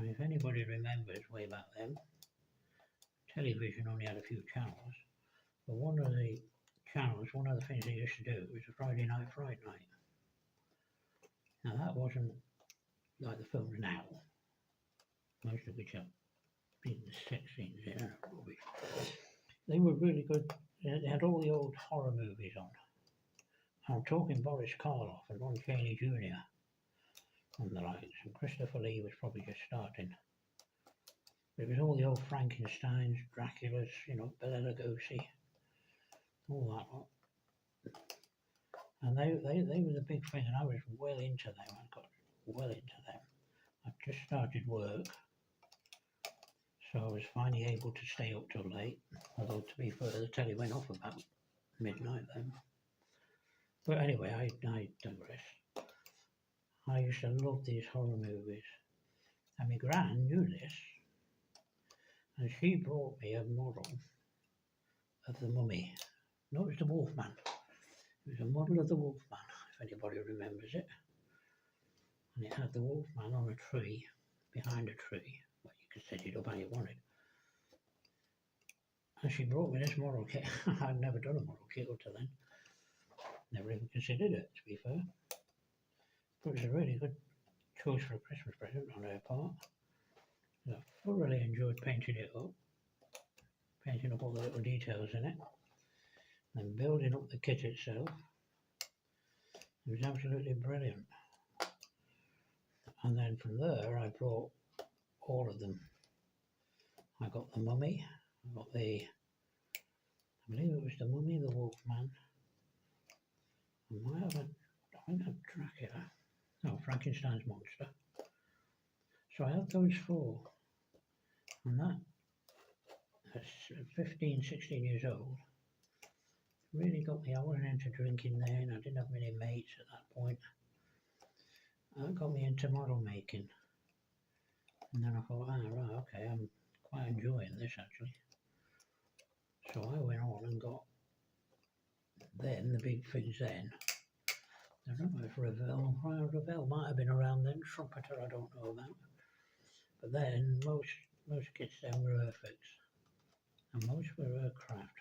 Now, if anybody remembers way back then, television only had a few channels, but one of the channels, one of the things they used to do was a Friday night Fright Night. Now that wasn't like the films now, most of which are being the sex scenes in and rubbish. They were really good. They had all the old horror movies on. I'm talking Boris Karloff and Ron Chaney Jr. and the likes, and Christopher Lee was probably just starting. But it was all the old Frankensteins, Draculas, you know, Bela Lugosi, all that lot. And they were the big thing, and I was well into them. I got well into them. I just started work, so I was finally able to stay up till late. Although, to be fair, the telly went off about midnight then. But anyway, I digress. I used to love these horror movies. And my gran knew this, and she brought me a model of the Mummy. No, it was the Wolfman. It was a model of the Wolfman, if anybody remembers it. And it had the Wolfman on a tree, behind a tree, where you could set it up how you wanted. And she brought me this model kit. I'd never done a model kit up to then. Never even considered it, to be fair. But it was a really good choice for a Christmas present on her part. I thoroughly enjoyed painting it up, painting up all the little details in it, and building up the kit itself. It was absolutely brilliant. And then from there I brought all of them. I got the Mummy, I got I believe it was the Mummy, the Wolfman, I think I had Dracula, no, Frankenstein's monster. So I had those four, and that, at 15, 16 years old, really got me. I wasn't into drinking then, I didn't have many mates at that point. That got me into model making. And then I thought, right, okay, I'm quite enjoying this actually. So I went on and got, then, the big things then. I don't know if Revell might have been around then, Trumpeter I don't know about. But then, most kits then were Airfix. And most were aircraft.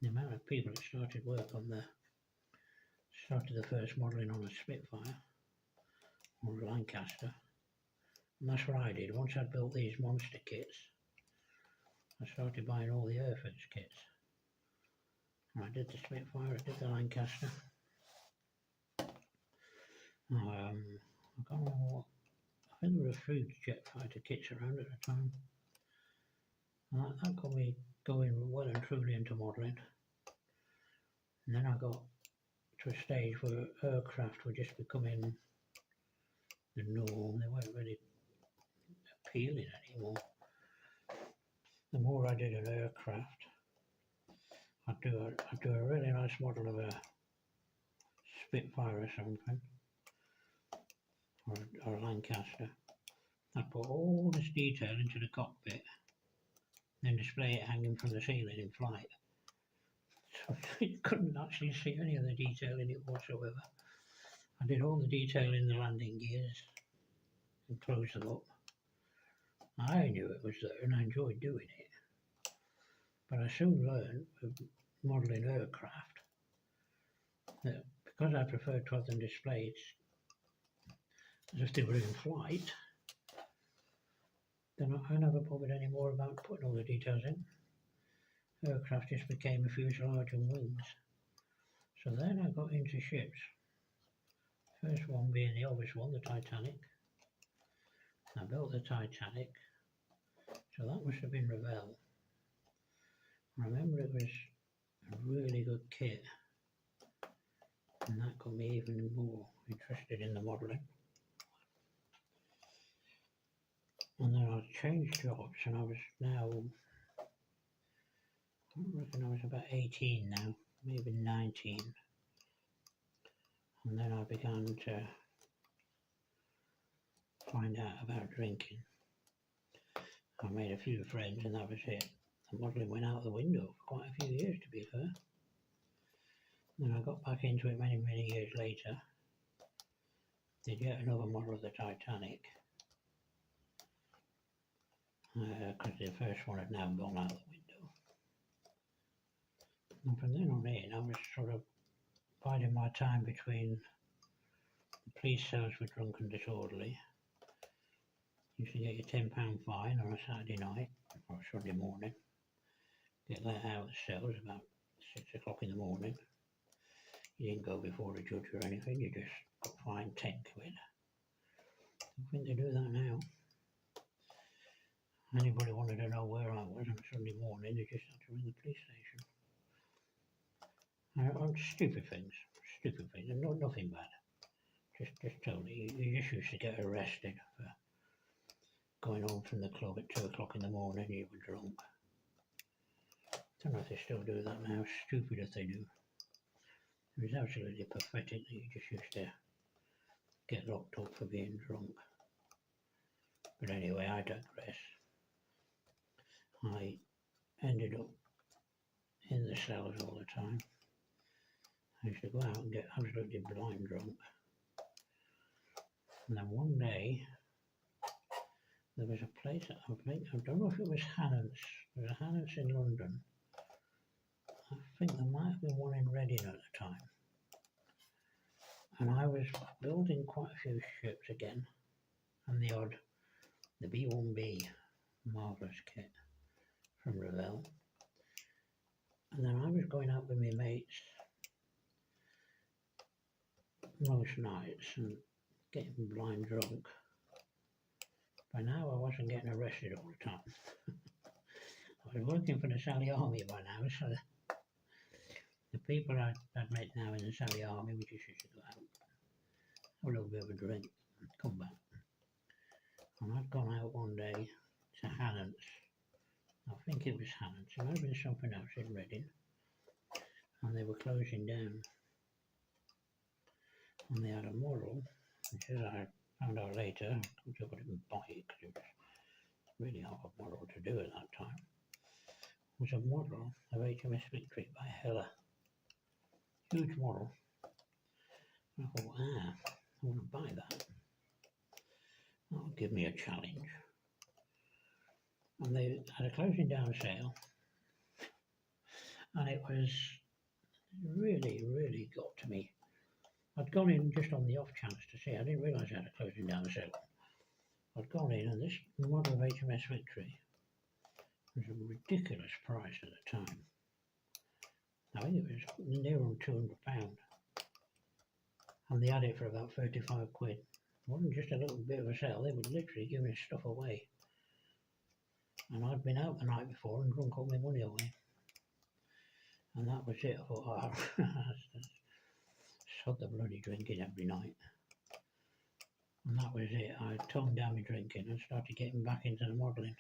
The amount of people that started work on started the first modelling on a Spitfire or a Lancaster. And that's what I did. Once I'd built these monster kits, I started buying all the Airfix kits. And I did the Spitfire, I did the Lancaster. I can't remember what, I think there were a few jet fighter kits around at the time. And that got me going well and truly into modelling. And then I got to a stage where aircraft were just becoming the norm. They weren't really appealing anymore. The more I did an aircraft, I'd do a really nice model of a Spitfire or something, or a Lancaster. I'd put all this detail into the cockpit, then display it hanging from the ceiling in flight. So you couldn't actually see any of the detail in it whatsoever. I did all the detail in the landing gears and closed them up. I knew it was there and I enjoyed doing it. But I soon learned with modelling aircraft that because I preferred to have them displayed as if they were in flight, then I never bothered anymore about putting all the details in. Aircraft just became a fuselage and wings. So then I got into ships. First one being the obvious one, the Titanic. I built the Titanic, so that must have been Revell. I remember it was a really good kit, and that got me even more interested in the modelling. And then I changed jobs, and I was now, I reckon I was about 18 now, maybe 19. And then I began to find out about drinking. I made a few friends and that was it. The modelling went out the window for quite a few years, to be fair. Then I got back into it many, many years later. Did yet another model of the Titanic. because the first one had now gone out the window. And from then on in, I was sort of biding my time between the police cells for drunk and disorderly. You should get your £10 fine on a Saturday night or a Sunday morning. Get let out of the cells about 6 o'clock in the morning. You didn't go before a judge or anything, you just got fined 10 quid. I think they do that now. Anybody wanted to know where I was on a Sunday morning, they just had to ring the police station. On stupid things, and nothing bad. Just totally, you just used to get arrested for going home from the club at 2 o'clock in the morning, you were drunk. I don't know if they still do that now, stupid if they do. It was absolutely pathetic that you just used to get locked up for being drunk. But anyway, I digress. I ended up in the cells all the time. I used to go out and get absolutely blind drunk. And then one day, there was a place, I don't know if it was Hannant's. There was a Hannant's in London. I think there might have been one in Reading at the time. And I was building quite a few ships again. And the B1B marvellous kit from Revell. And then I was going out with my mates most nights and getting blind drunk. By now I wasn't getting arrested all the time. I was working for the Sally Army by now, so the people I'd met now in the Sally Army, we just used to go out, have a little bit of a drink, and come back. And I'd gone out one day to Hannant's. I think it was Hannant's. It might have been something else in Reading. And they were closing down. And they had a model, which as I found out later, I couldn't buy it because it was really hard model to do at that time. It was a model of HMS Victory by Heller. Huge model. And I thought, I want to buy that. That'll give me a challenge. And they had a closing down sale. And it was really, really got to me. I'd gone in just on the off chance to see. I didn't realise I had a closing down sale. I'd gone in and this model of HMS Victory was a ridiculous price at the time. I think it was near on £200. And they had it for about 35 quid. It wasn't just a little bit of a sale, they were literally giving stuff away. And I'd been out the night before and drunk all my money away. And that was it. I thought, sod the bloody drinking every night. And that was it. I toned down my drinking and started getting back into the modelling.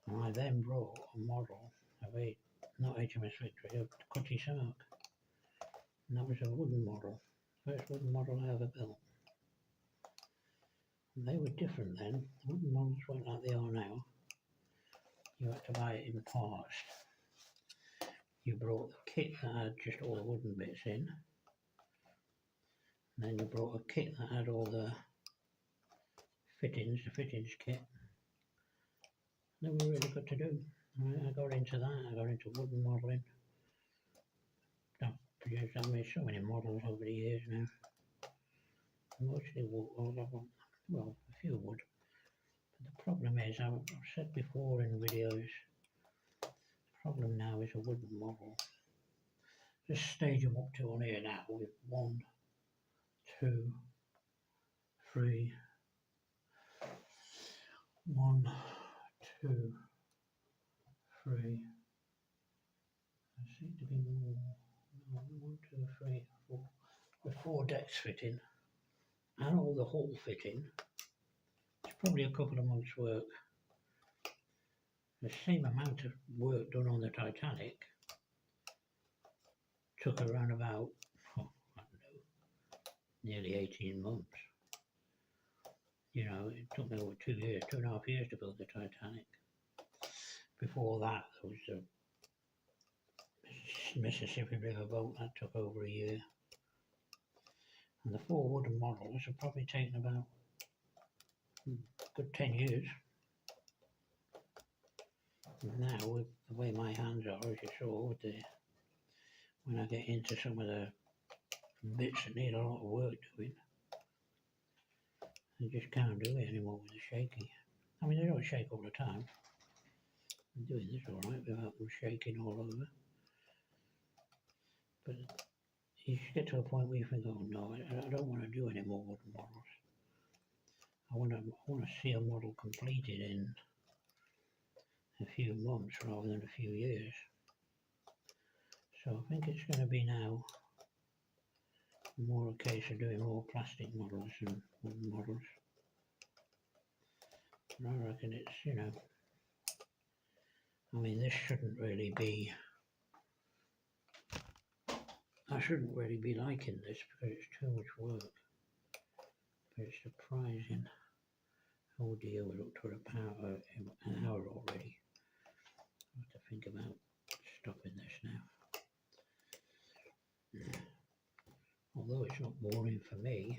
And I then brought a model of not HMS Victory, of Cutty Sark. And that was a wooden model. First wooden model I ever built. And they were different then. The wooden models weren't like they are now. You had to buy it in parts. You brought the kit that had just all the wooden bits in. And then you brought a kit that had all the fittings, the fittings kit. They were really good to do. I got into that, I got into wooden modelling. I've made so many models over the years now. Mostly wood, well, a few wood. But the problem is, I've said before in videos, the problem now is a wooden model. Just stage them up to on here now with 1, 2, 3, 1, 2, 3. There seem to be more. 1, 2, 3, 4. With 4 decks fitting and all the hull fitting. It's probably a couple of months' work. The same amount of work done on the Titanic took around about, I don't know, nearly 18 months. You know, it took me over 2 years, 2.5 years to build the Titanic. Before that, there was the Mississippi River boat that took over a year. And the 4 wooden models have probably taken about a good 10 years Now, with the way my hands are, as you saw, with when I get into some of the bits that need a lot of work doing, I just can't do it anymore with the shaky. I mean, they don't shake all the time. I'm doing this alright without them shaking all over. But you just get to a point where you think, oh no, I don't want to do any more wooden models. I want to see a model completed in a few months rather than a few years. So I think it's going to be now more a case of doing more plastic models and wooden models. And I reckon it's, you know, I mean, this shouldn't really be, I shouldn't really be liking this because it's too much work. But it's surprising. Oh dear, we're up to an hour already. I have to think about stopping this now. Although it's not boring for me,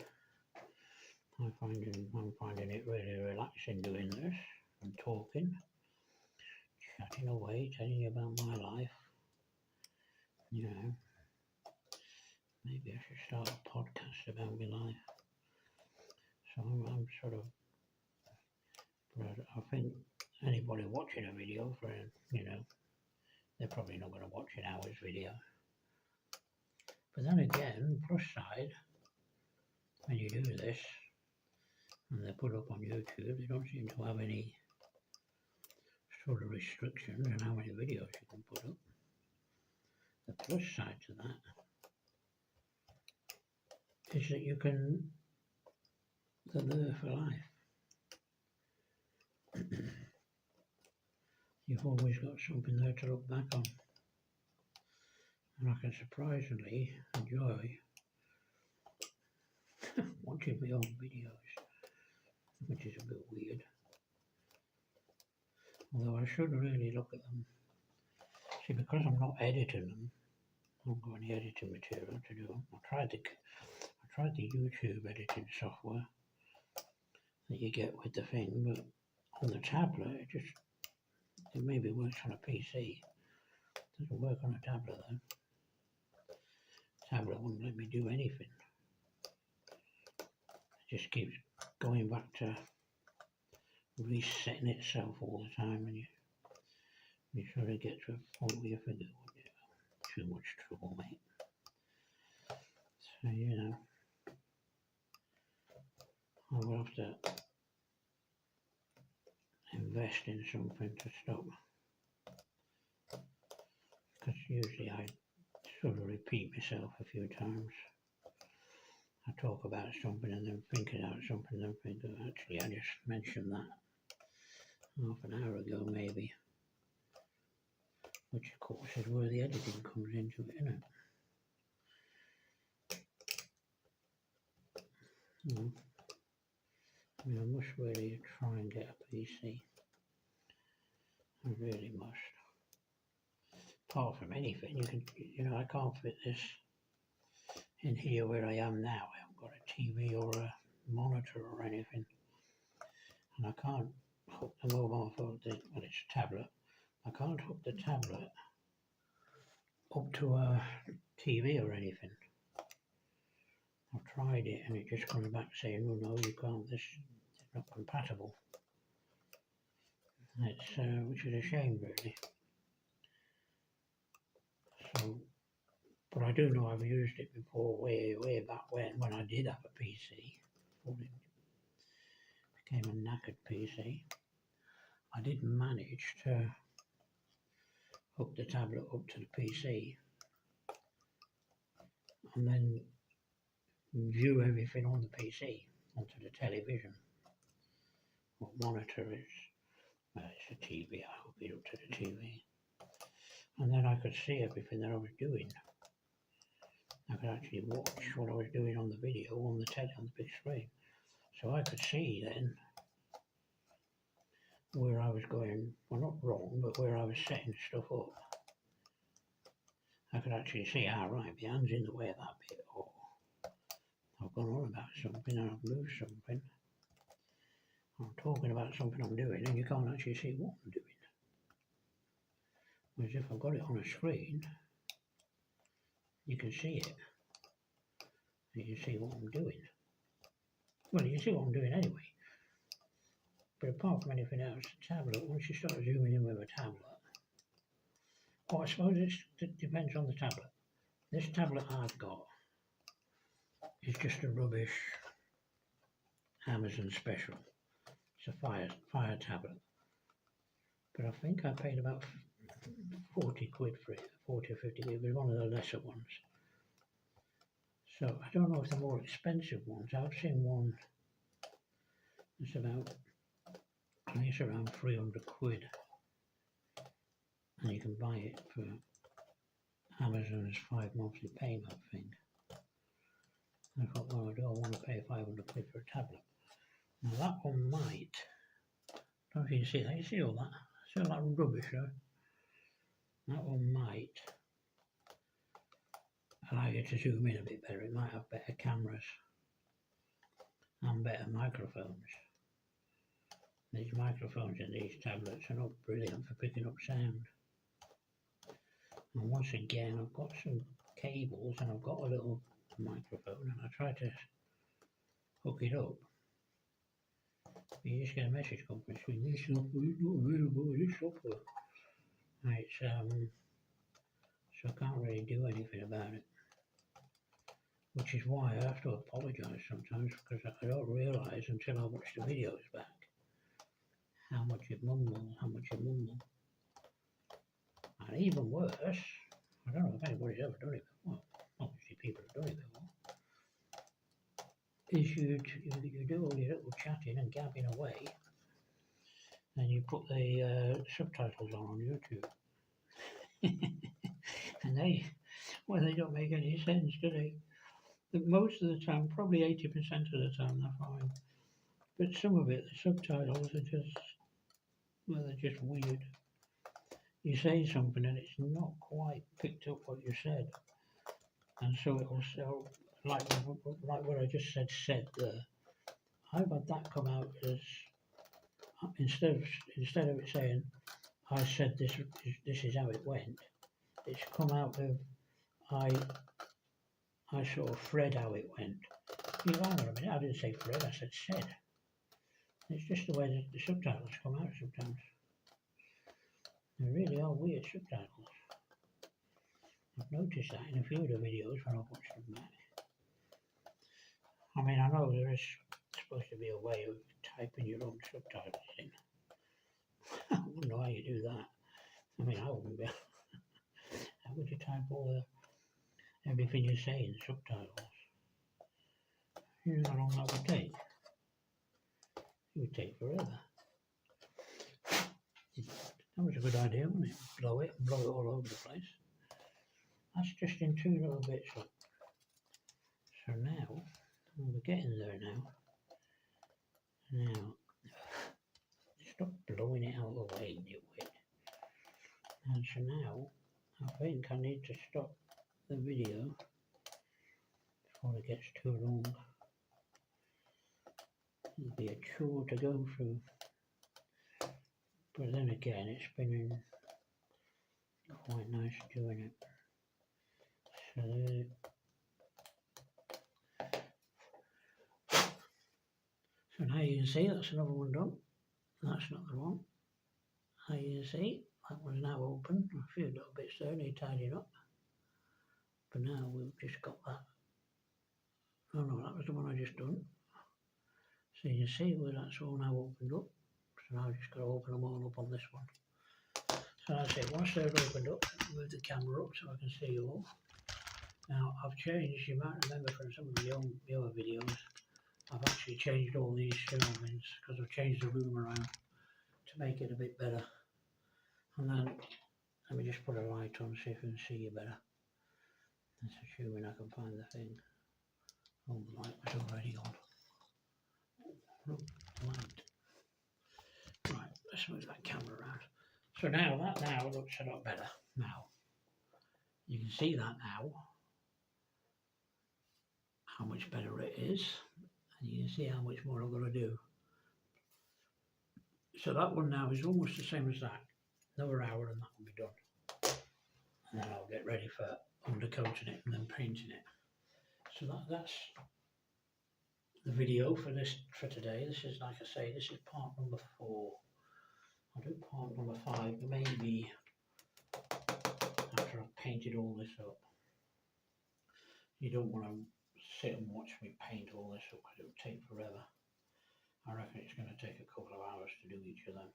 I'm finding it really relaxing doing this and talking, chatting away, telling you about my life. You know, maybe I should start a podcast about my life. So I'm sort of, but I think anybody watching a video for, you know, they're probably not going to watch an hour's video. But then again, plus side, when you do this and they're put up on YouTube, they don't seem to have any sort of restrictions on how many videos you can put up. The plus side to that is that you can, they're there for life. You've always got something there to look back on. And I can surprisingly enjoy watching my own videos, which is a bit weird. Although I should really look at them. See, because I'm not editing them, I haven't got any editing material to do. I tried the YouTube editing software that you get with the thing, but on the tablet, it maybe works on a PC. It doesn't work on a tablet though. Tablet wouldn't let me do anything. It just keeps going back to resetting itself all the time, and you sort of get to a point where you think, oh, yeah, too much trouble, mate. So, you know, I will have to invest in something to stop. Because usually I sort of repeat myself a few times. I talk about something and then think about something and then think, oh, actually I just mentioned that half an hour ago maybe. Which of course is where the editing comes into it, isn't it? I mean, I must really try and get a PC. I really must. Apart from anything, you know, I can't fit this in here where I am now. I haven't got a TV or a monitor or anything. And I can't hook the mobile phone, well, it's a tablet. I can't hook the tablet up to a TV or anything. I've tried it and it just comes back saying, oh no, you can't, this is not compatible. It's, which is a shame really. So, but I do know I've used it before, way back when I did have a PC, before it became a knackered PC. I did manage to hook the tablet up to the PC and then view everything on the PC onto the television. What monitor is, well, it's a TV, I hook it up to the TV. And then I could see everything that I was doing. I could actually watch what I was doing on the video on the telly, on the big screen. So I could see then where I was going, well not wrong, but where I was setting stuff up. I could actually see, right, my hand's in the way of that bit, or I've gone on about something and I've moved something. I'm talking about something I'm doing and you can't actually see what I'm doing. Whereas if I've got it on a screen, you can see it. You can see what I'm doing. Well, you can see what I'm doing anyway. But apart from anything else, the tablet, once you start zooming in with a tablet, well, I suppose it depends on the tablet. This tablet I've got is just a rubbish Amazon special. It's a fire tablet. But I think I paid about 40 quid for it, 40 or 50 quid. It was one of the lesser ones. So I don't know if the more expensive ones, I've seen one that's about, I think it's around 300 quid. And you can buy it for Amazon's 5 monthly payment thing. And I thought, well, I don't want to pay 500 quid for a tablet. Now that one might, I don't know if you can see that, you see all that? See all that rubbish there? That one might allow you to zoom in a bit better. It might have better cameras and better microphones. These microphones in these tablets are not brilliant for picking up sound. And once again, I've got some cables and I've got a little microphone and I try to hook it up. You just get a message come from between this software is not available with this software. Right, so I can't really do anything about it. Which is why I have to apologise sometimes, because I don't realise until I watch the videos back how much it mumbles. And even worse, I don't know if anybody's ever done it before, obviously people have done it before, is you do all your little chatting and gabbing away, and you put the subtitles on YouTube. And they don't make any sense, do they? But most of the time, probably 80% of the time, they're fine. But some of it, the subtitles are just, well, they're just weird. You say something and it's not quite picked up what you said. And so it'll so like what I just said there. I've had that come out as, instead of it saying, I said this is how it went, it's come out with, I sort of Fred how it went. You go, hang on a minute, I didn't say Fred, I said. It's just the way the subtitles come out sometimes. They really are weird subtitles. I've noticed that in a few of the videos when I've watched them back. I mean, I know there is supposed to be a way of typing your own subtitles in. I wouldn't know how you do that. I mean, I wouldn't be. How would you type all everything you say in subtitles? You know how long that would take? It would take forever. That was a good idea, wasn't it? Blow it all over the place. That's just in 2 little bits. Look. So now, we're getting there now. Now, stop blowing it out of the way, nitwit. And so now, I think I need to stop the video before it gets too long. It'll be a chore to go through. But then again, it's been quite nice doing it. So now you can see that's another one done. That's not the one. Now you can see that one's now open. A few little bits there need tidying up. But now we've just got that. Oh no, that was the one I just done. So you can see where that's all now opened up. So now I've just got to open them all up on this one. So that's it. Once they're opened up, move the camera up so I can see you all. Now I've changed, you might remember from some of the other videos, I've actually changed all these filmings because I've changed the room around to make it a bit better. And then let me just put a light on, see if I can see you better. That's assuming I can find the thing. Oh, the light was already on. Look, light. Right, let's move that camera around. So now that now looks a lot better. Now you can see that now, how much better it is, and you can see how much more I've got to do. So that one now is almost the same as that. Another hour and that will be done. and then I'll get ready for undercoating it and then painting it. So that's the video for today. This is, like I say, this is part number 4. I'll do part number 5 maybe after I've painted all this up. You don't want to sit and watch me paint all this up because it would take forever. I reckon it's going to take a couple of hours to do each of them.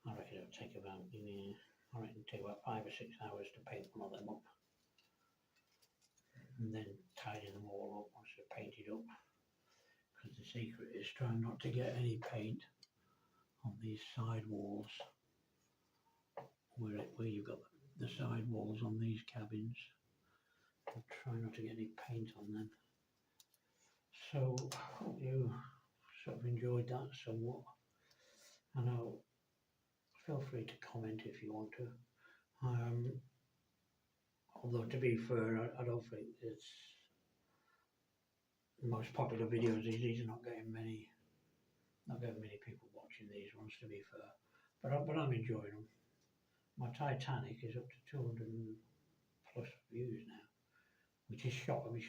I reckon it'll take about, I reckon it'll take about 5 or 6 hours to paint one of them up. And then tidy them all up once they're painted up. Because the secret is trying not to get any paint on these side walls. Where you've got the side walls on these cabins. I'll try not to get any paint on them. So I hope you sort of enjoyed that somewhat. I know, feel free to comment if you want to. Although to be fair, I don't think it's the most popular videos. These are not getting many people watching these ones, to be fair. But I'm enjoying them. My Titanic is up to 200 plus views now, which is shocked me.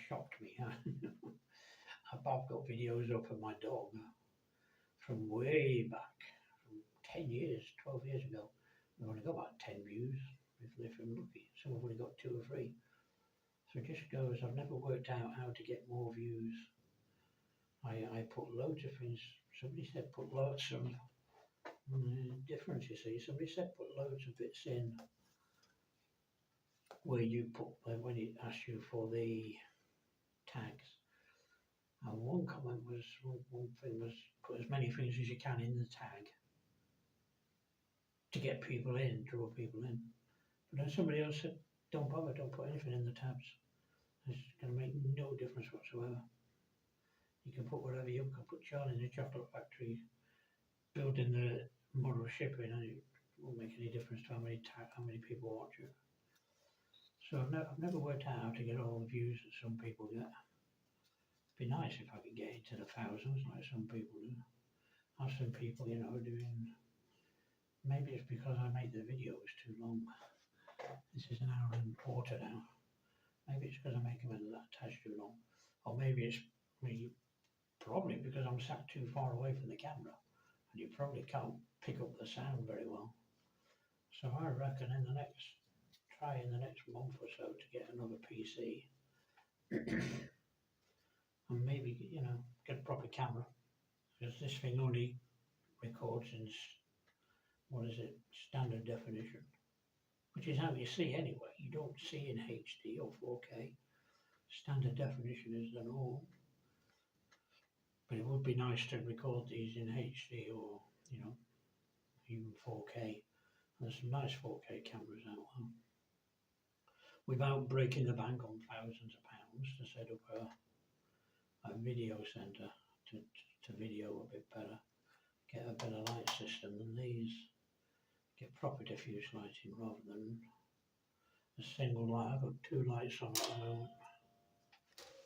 I've got videos up of my dog from way back, from 10 years, 12 years ago. I've only got about 10 views, if I'm lucky. Some have only got 2 or 3. So it just goes, I've never worked out how to get more views. I put loads of things. Somebody said put loads of difference, you see. Somebody said put loads of bits in where you put, when it asks you for the tags. And one comment was, one thing was put as many things as you can in the tag to get people in, draw people in. But then somebody else said, don't bother, don't put anything in the tabs. It's going to make no difference whatsoever. You can put whatever you can put Charlie in the chocolate factory, building the model shipping, and it won't make any difference to how many people watch it. So I've never worked out how to get all the views that some people get. It'd be nice if I could get into the thousands like some people do. I've seen people, doing. Maybe it's because I make the videos too long. This is an hour and a quarter now. Maybe it's because I make them that touch too long, or maybe it's probably because I'm sat too far away from the camera, and you probably can't pick up the sound very well. So I reckon in the next month or so to get another PC, and maybe get a proper camera, because this thing only records in standard definition, which is how you see anyway. You don't see in HD or 4K. Standard definition is the norm. But it would be nice to record these in HD or, even 4K. There's some nice 4K cameras out there. Without breaking the bank on thousands of pounds to set up a video centre to video a bit better. Get a better light system than these. Get proper diffuse lighting rather than a single light. I've got 2 lights on at the moment,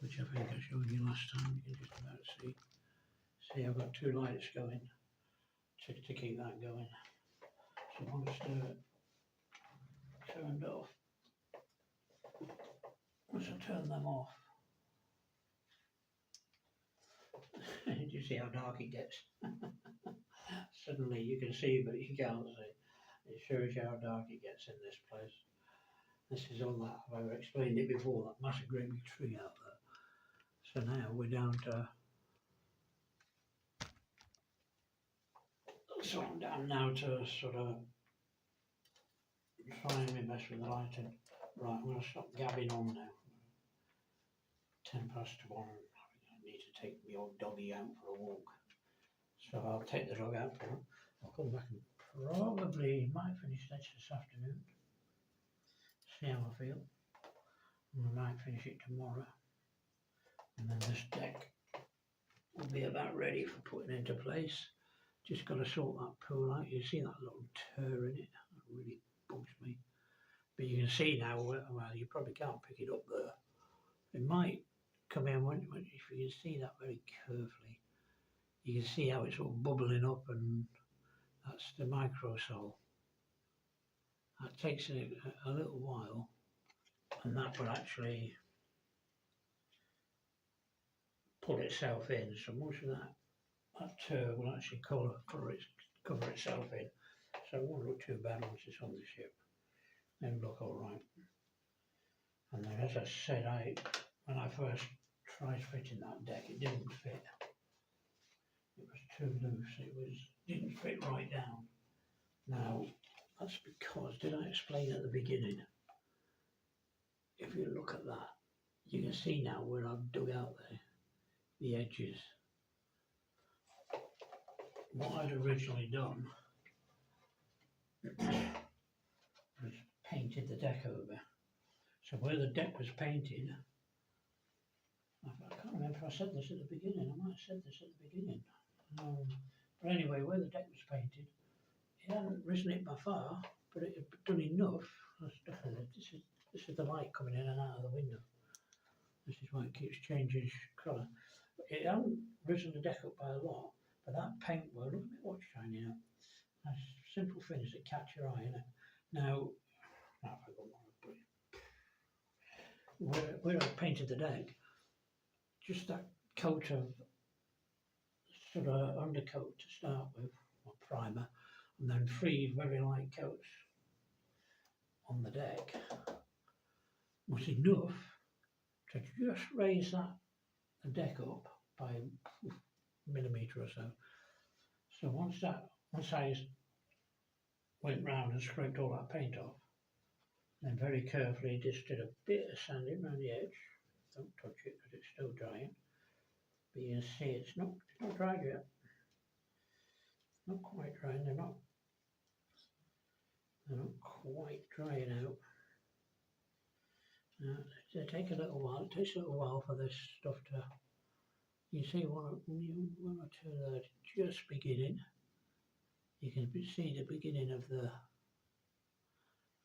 which I think I showed you last time. You can just about see. See, I've got 2 lights going to keep that going. So once they're turned off, once I turn them off, do you see how dark it gets? Suddenly you can see, but you can't see. It shows you how dark it gets in this place. This is all that, I've explained it before, that massive great big tree out there. So now we're down to, so I'm down now to sort of trying my best with the lighting. Right, I'm going to stop gabbing on now. 1:10 past 1. I need to take my old doggy out for a walk. So I'll take the dog out for him. I'll come back and probably might finish this afternoon. See how I feel. And I might finish it tomorrow. And then this deck will be about ready for putting into place. Just got to sort that pool out. You see that little tear in it? That really bugs me. But you can see now, well, you probably can't pick it up there. It might come in, if you can see that very carefully. You can see how it's all bubbling up, and that's the microsol. That takes a little while, and that will actually put itself in. So most of that turf will actually cover itself in. So it won't look too bad once it's on the ship. It'll look all right. And then, as I said, when I first tried fitting that deck, it didn't fit. It was too loose. Didn't fit right down. Now, that's because, did I explain at the beginning? If you look at that, you can see now where I've dug out the edges. What I'd originally done was painted the deck over. So where the deck was painted, I can't remember if I said this at the beginning. I might have said this at the beginning. But anyway, where the deck was painted, it hadn't risen it by far, but it had done enough. This is the light coming in and out of the window. This is why it keeps changing colour. It hadn't risen the deck up by a lot, but that paintwork, look at me watch shining up. That's simple things that catch your eye, innit? Now if I got where I painted the deck, just that coat of sort of undercoat to start with, or primer, and then 3 very light coats on the deck was enough to just raise the deck up by a millimetre or so. So once I went round and scraped all that paint off, then very carefully just did a bit of sanding around the edge. Don't touch it because it's still drying. But you can see it's not dried yet. Not quite drying. They're not quite drying out. They take a little while. It takes a little while for this stuff to. You see one or two that are just beginning. You can see the beginning of the.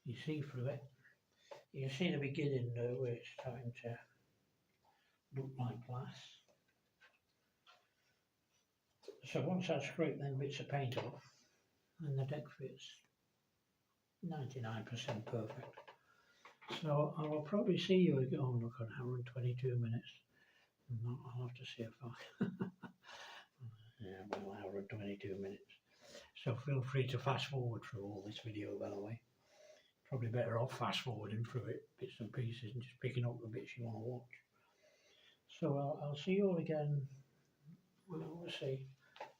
You see through it. You can see the beginning though, where it's starting to look like glass. So once I scrape them bits of paint off, and the deck fits 99% perfect. So I will probably see you again. Oh, look, an hour and 22 minutes. I'll have to see if I. Yeah, well, an hour and 22 minutes. So feel free to fast forward through all this video, by the way. Probably better off fast forwarding through it, bits and pieces, and just picking up the bits you want to watch. So I'll see you all again. We'll see.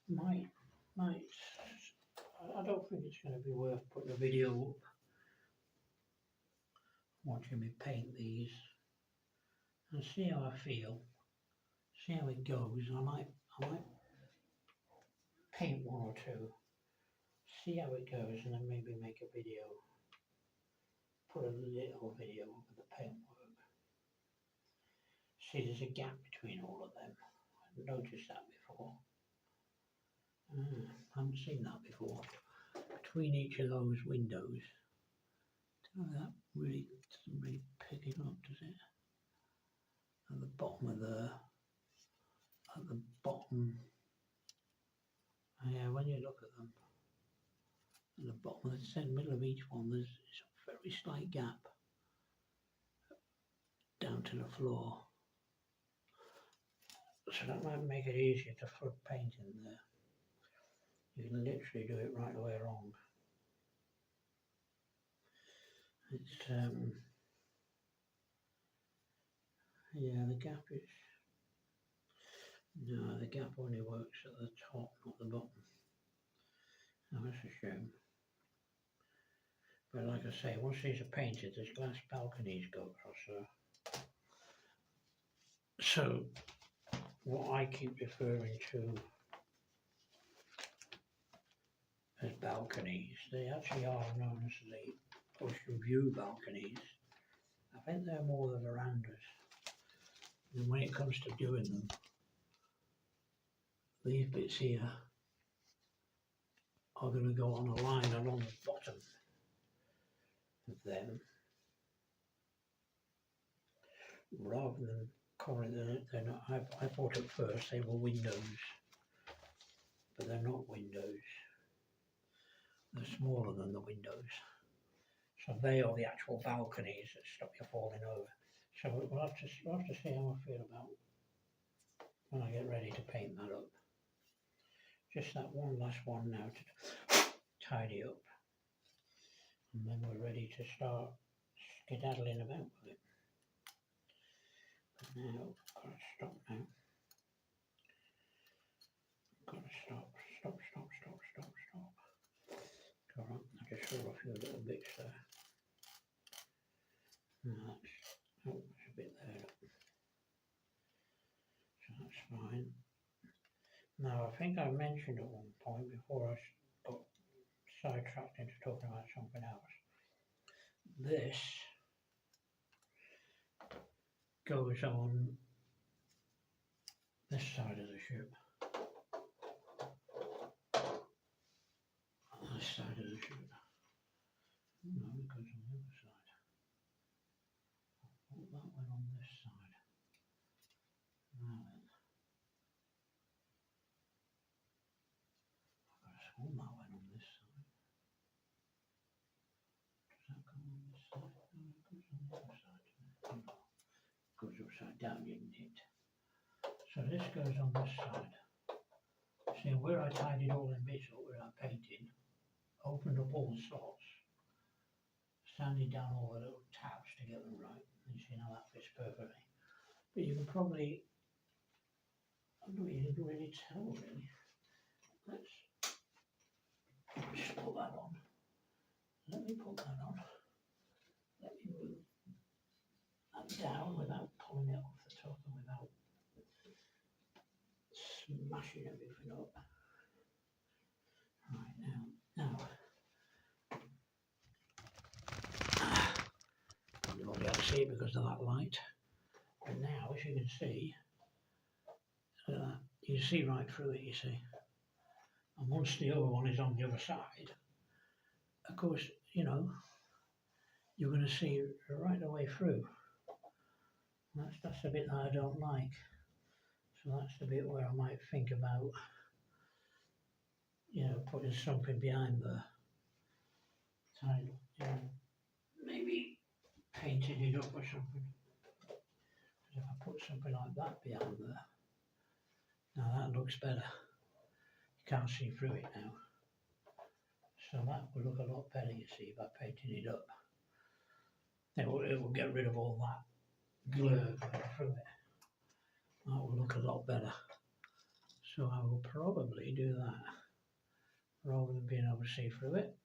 I don't think it's going to be worth putting a video up watching me paint these and see how I feel, see how it goes. I might paint 1 or 2, see how it goes, and then maybe make a video, put a little video of the paintwork. See, there's a gap between all of them. I've noticed that before. I haven't seen that before. Between each of those windows. That really doesn't really pick it up, does it? At the bottom of yeah, when you look at them, at the bottom of the middle of each one, there's a very slight gap down to the floor. So that might make it easier to flood paint in there. You can literally do it right the way along. It's yeah, the gap is no, the gap only works at the top, not the bottom. Oh, that's a shame. But like I say, once these are painted, there's glass balconies go across there. So what I keep referring to as balconies, they actually are known as the ocean view balconies. I think they're more the verandas. And when it comes to doing them, these bits here are going to go on a line along the bottom of them, rather than calling them, they're not, I thought at first they were windows, but they're not windows. They're smaller than the windows. So they are the actual balconies that stop you falling over. So we'll have to see how I feel about when I get ready to paint that up. Just that one last one now to tidy up, and then we're ready to start skedaddling about with it. But now, I've got to stop now. Got to stop. Alright, I just saw a few little bits there. Now there's a bit there. So that's fine. Now I think I mentioned at one point before I got sidetracked into talking about something else. This goes on this side of the ship. This side of the ship. No, it goes on the other side. Oh, that went on this side. Now then. I could have sworn that went on this side. Does that go on this side? No, it goes on the other side. Oh, no. It goes upside down, didn't it? So this goes on this side. See, where I tidied all the bits up where I painted, opened up all the slots, sanded down all the little tabs to get them right. You see now that fits perfectly. But you can probably, I don't really tell really. Let's just put that on. Let me put that on. Let me move that down without pulling it off the top and without smashing everything up. Right now, you won't be able to see it because of that light. But now, as you can see, you see right through it, you see. And once the other one is on the other side, of course, you know, you're going to see right the way through. That's the bit that I don't like. So that's the bit where I might think about, you know, putting something behind the title, you know, maybe painting it up or something. Because if I put something like that behind there, now that looks better. You can't see through it now. So that will look a lot better, you see, by painting it up. It will get rid of all that glue through it. That will look a lot better. So I will probably do that rather than being able to see through it.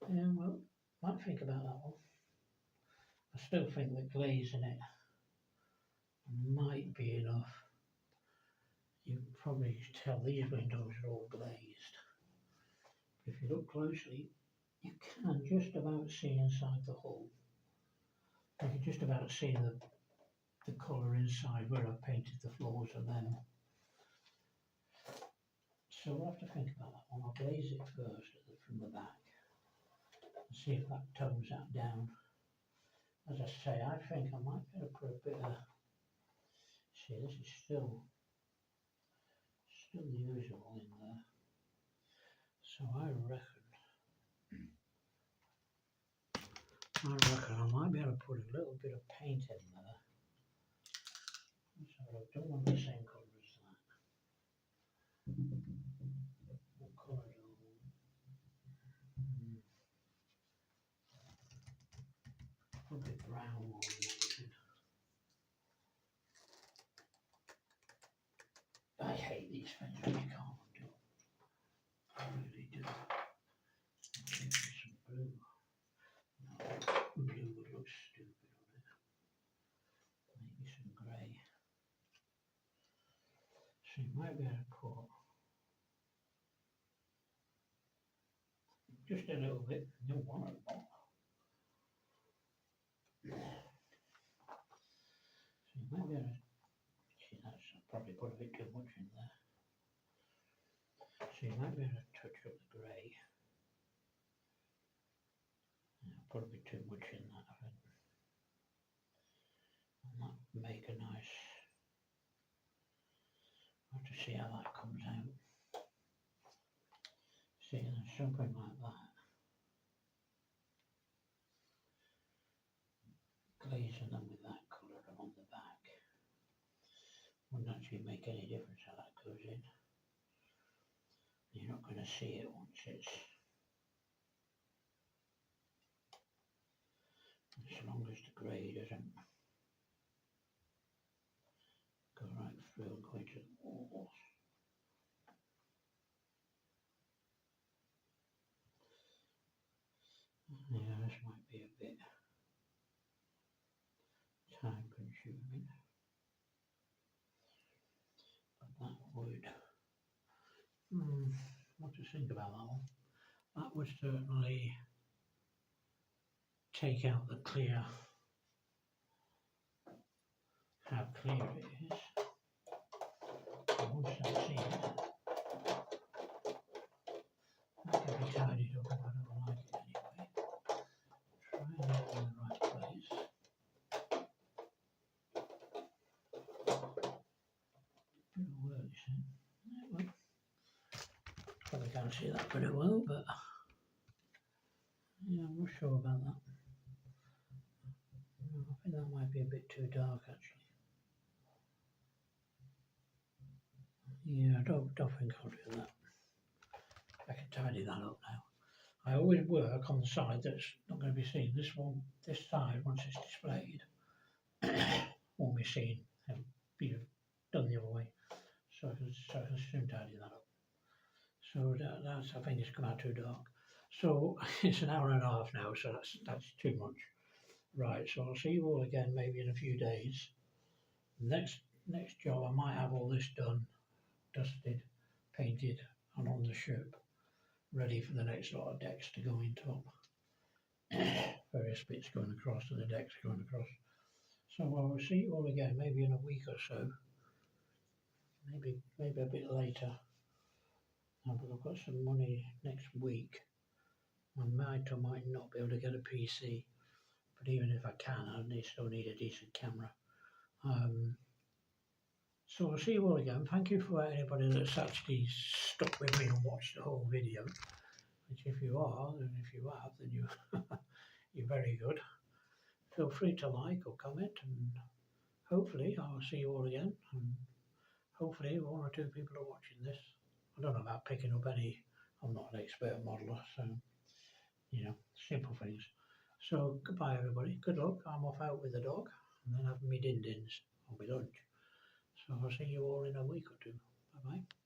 Yeah, well, might think about that one. I still think that glazing it might be enough. You can probably tell these windows are all glazed. If you look closely, you can just about see inside the hull. You can just about see the colour inside where I painted the floors and them. So we'll have to think about that one. I'll glaze it first from the back and see if that tones that down. As I say, I think I might better put a bit of, see, this is still the usual in there. So I reckon I might be able to put a little bit of paint in there. So I don't want the same colour as that. What colour do I want? Probably brown more than anything. I hate these things when you can't do it. I really do. Maybe some blue. No, blue would look stupid on it. Maybe some grey. So you might be able to put just a little bit, no one at all. So you might be able to, see, that's probably put a bit too much in there. So you might be able to touch up the grey. Yeah, put a bit too much in that, I think. And that would make a nice, I'll have to see how that comes out. See, there's something like that. make any difference how that goes in. You're not going to see it once it's, as long as the grey doesn't go right through and go into the walls. Yeah, this might be a bit time consuming, but that would, what to think about that one? That would certainly take out the clear, how clear it is. Once I see it, that can be tidied up if I don't like it anyway. Try and get it in the right place. Bit of work, you see. Yeah, well, probably can't see that very well, but yeah, I'm not sure about that. I think that might be a bit too dark actually. Yeah, I don't think I'll do that. I can tidy that up now. I always work on the side that's not going to be seen. This one, this side, once it's displayed, won't be seen and be done the other way. So I can soon tidy that up. So that's, I think it's come out too dark. So it's an hour and a half now, so that's too much. Right, so I'll see you all again maybe in a few days. Next job, I might have all this done, dusted, painted, and on the ship, ready for the next lot of decks to go into up. Various bits going across and the decks going across. So I'll see you all again maybe in a week or so. Maybe a bit later. I've got some money next week. I might or might not be able to get a PC, but even if I can, I still need a decent camera. So I'll see you all again. Thank you for anybody that's actually stuck with me and watched the whole video. Which if you are, and if you have, then you're very good. Feel free to like or comment, and hopefully I'll see you all again. And hopefully one or two people are watching this. I don't know about picking up any. I'm not an expert modeler, so simple things. So goodbye everybody. Good luck. I'm off out with the dog, and then having me din-dins on my lunch. So I'll see you all in a week or two. Bye bye.